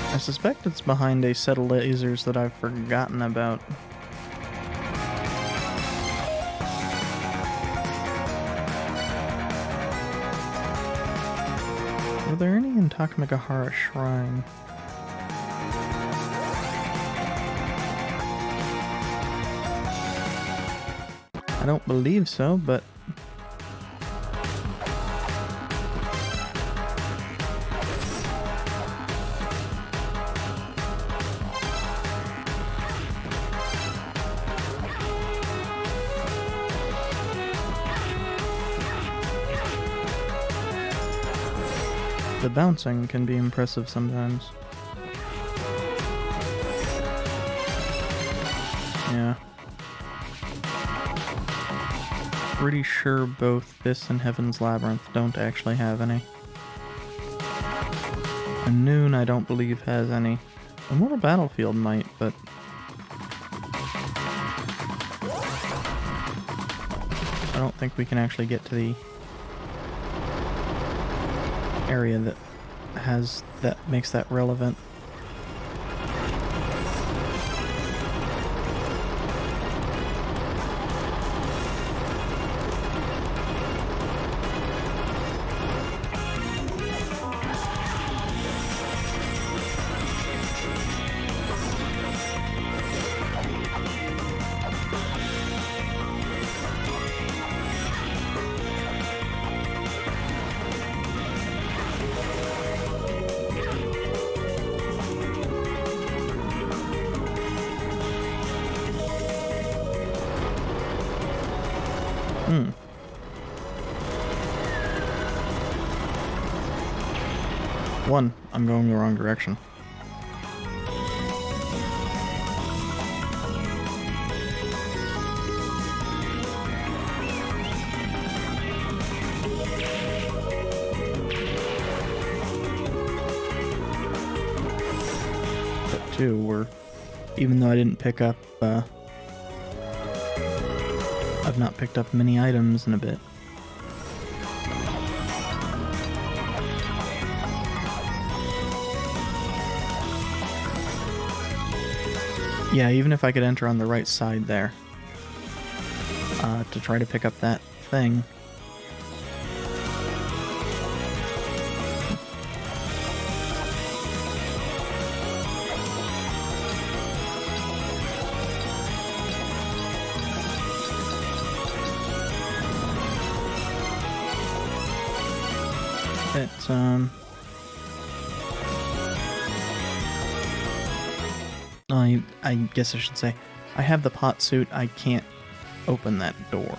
I suspect it's behind a set of lasers that I've forgotten about. Were there any in Takamigahara Shrine? I don't believe so, but... the bouncing can be impressive sometimes. Yeah. Pretty sure both this and Heaven's Labyrinth don't actually have any. And Noon I don't believe has any. Immortal Battlefield might, but... I don't think we can actually get to the area that makes that relevant. One, I'm going the wrong direction. But two, even though I didn't pick up, I've not picked up many items in a bit. Yeah, even if I could enter on the right side there, to try to pick up that thing. I guess I should say, I have the pot suit, I can't open that door.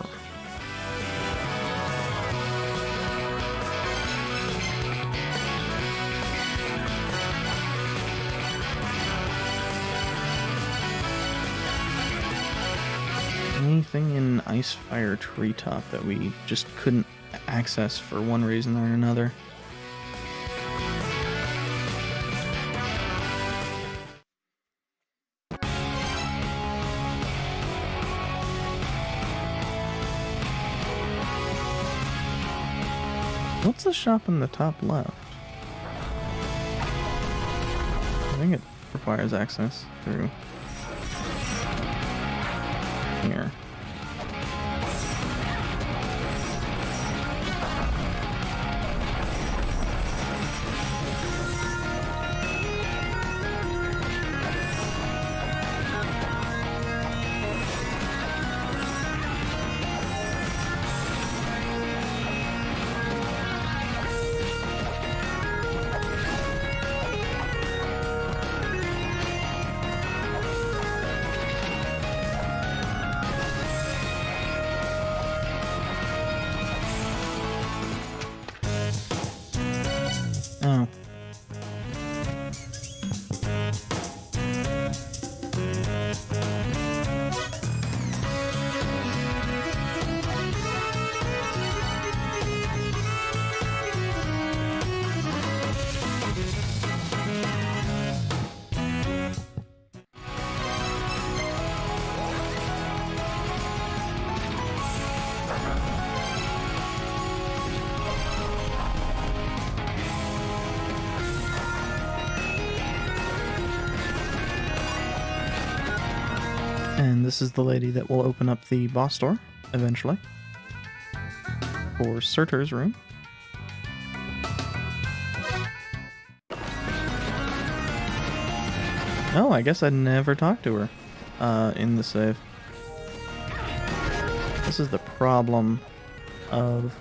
Anything in Icefire Treetop that we just couldn't access for one reason or another? What's the shop in the top left? I think it requires access through here. Oh. And this is the lady that will open up the boss door, eventually. For Surtur's room. Oh, I guess I never talked to her in the save. This is the problem of...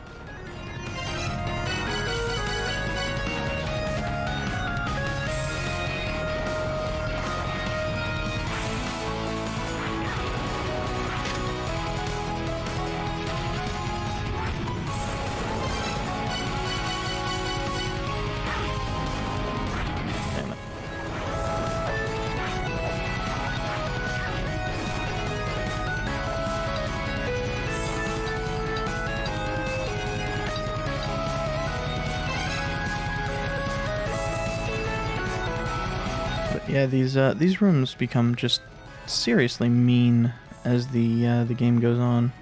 Yeah, these rooms become just seriously mean as the game goes on.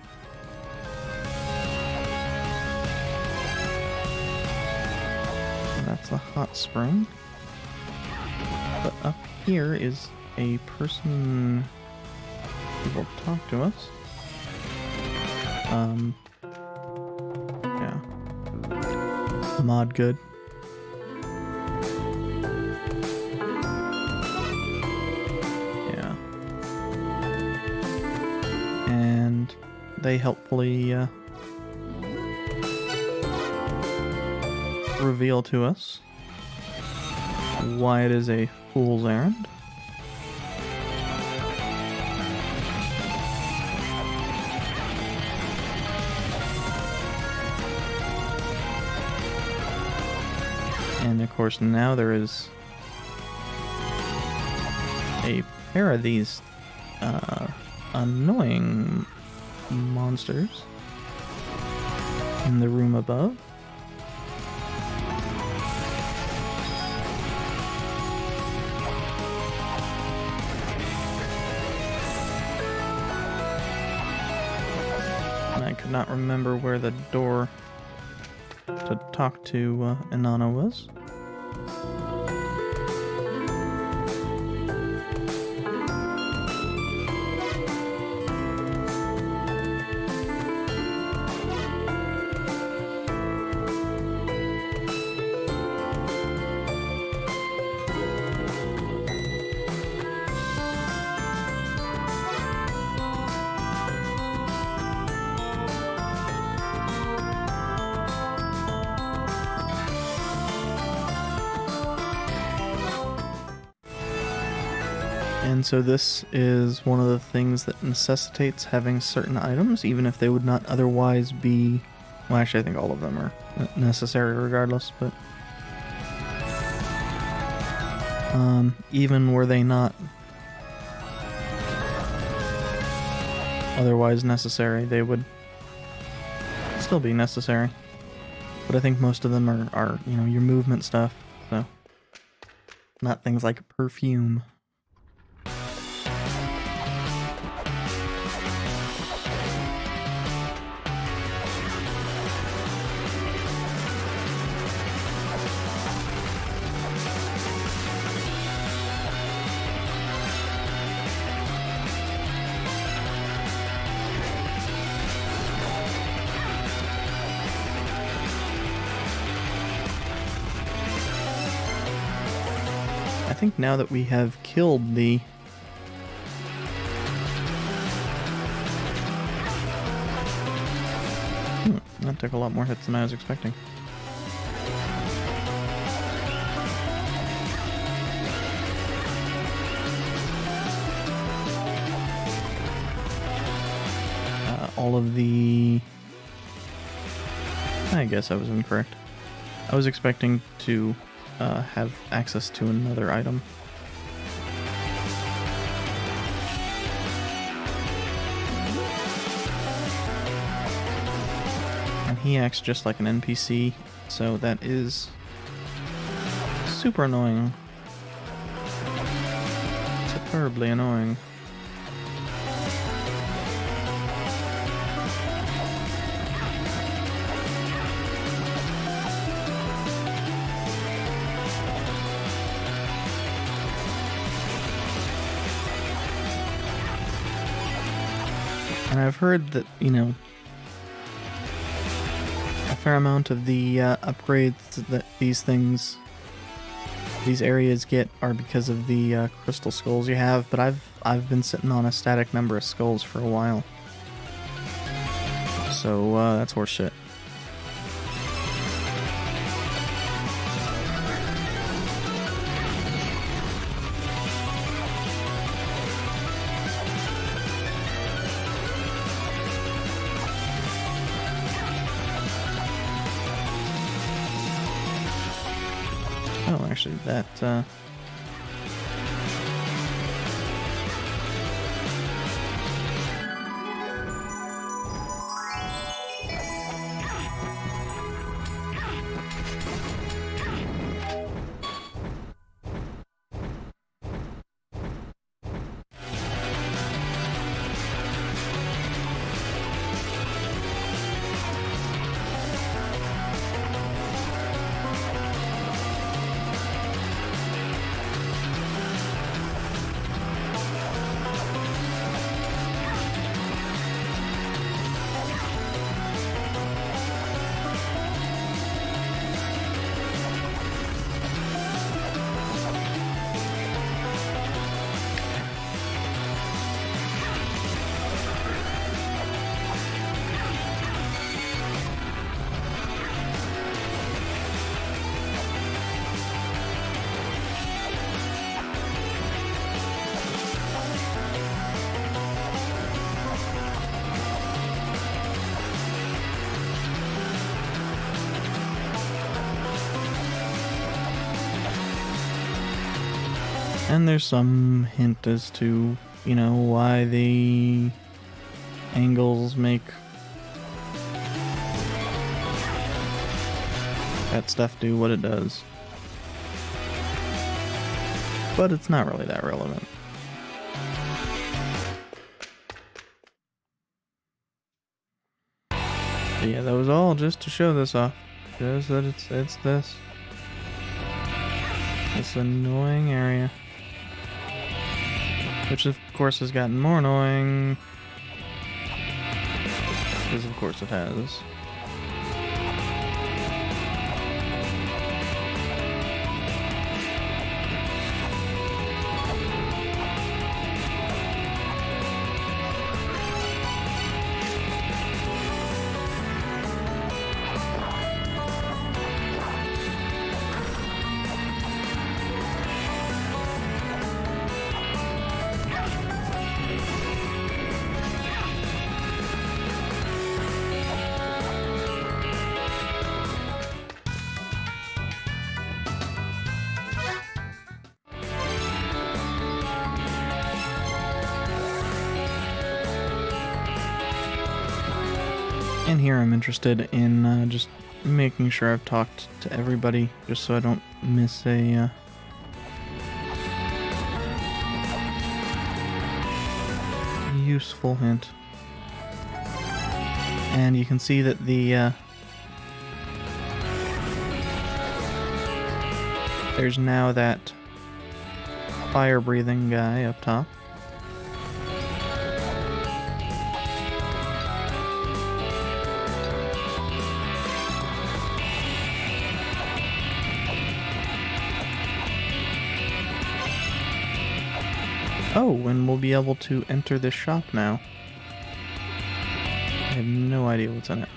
That's the hot spring. But up here is a person who will talk to us. Yeah. Mod good. And they helpfully reveal to us why it is a fool's errand. And of course now there is a pair of these annoying monsters in the room above. And I could not remember where the door to talk to Inanna was. And so this is one of the things that necessitates having certain items, even if they would not otherwise be... Well, actually, I think all of them are necessary regardless, but... even were they not otherwise necessary, they would still be necessary. But I think most of them are you know, your movement stuff, so... Not things like perfume. I think now that we have killed the... that took a lot more hits than I was expecting. All of the... I guess I was incorrect. I was expecting to have access to another item. And he acts just like an NPC, so that is super annoying. Superbly annoying. And I've heard that, you know, a fair amount of the upgrades that these areas get are because of the crystal skulls you have, but I've been sitting on a static number of skulls for a while. So that's horseshit. Oh, actually, that, and there's some hint as to, you know, why the angles make that stuff do what it does. But it's not really that relevant. But yeah, that was all just to show this off. Just that it's this annoying area. Which of course has gotten more annoying. Because of course it has. And here I'm interested in just making sure I've talked to everybody, just so I don't miss a useful hint. And you can see that the there's now that fire-breathing guy up top. Oh, and we'll be able to enter this shop now. I have no idea what's in it.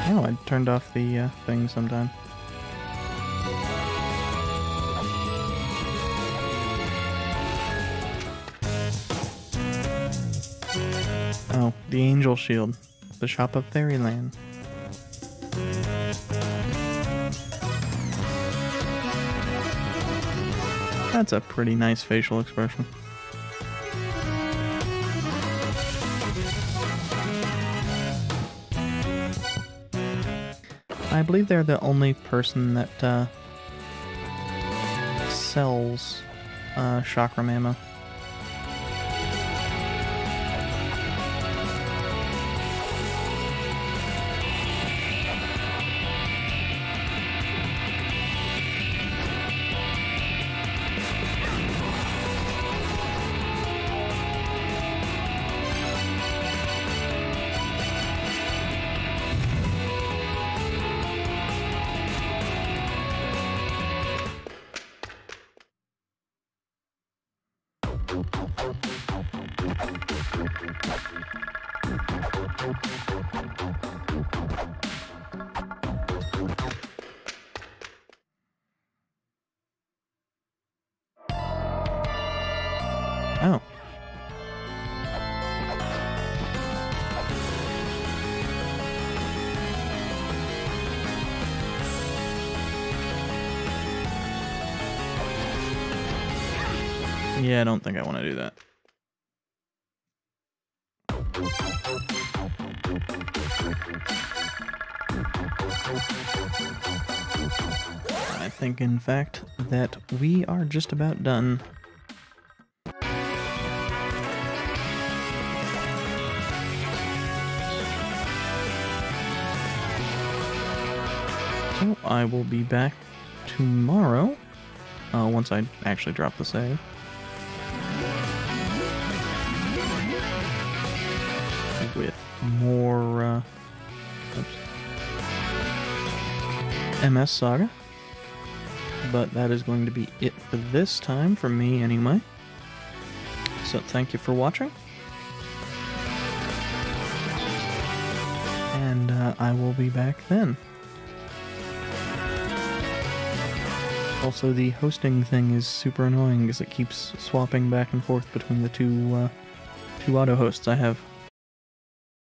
Oh, I turned off the thing sometime. Oh, the Angel Shield. The Shop of Fairyland. That's a pretty nice facial expression. I believe they're the only person that sells chakram ammo. Oh. Yeah, I don't think I want to do that. I think, in fact, that we are just about done. So I will be back tomorrow, once I actually drop the save. With more MS Saga. But that is going to be it for this time, for me anyway. So thank you for watching. And I will be back then. Also, the hosting thing is super annoying because it keeps swapping back and forth between the two auto hosts I have.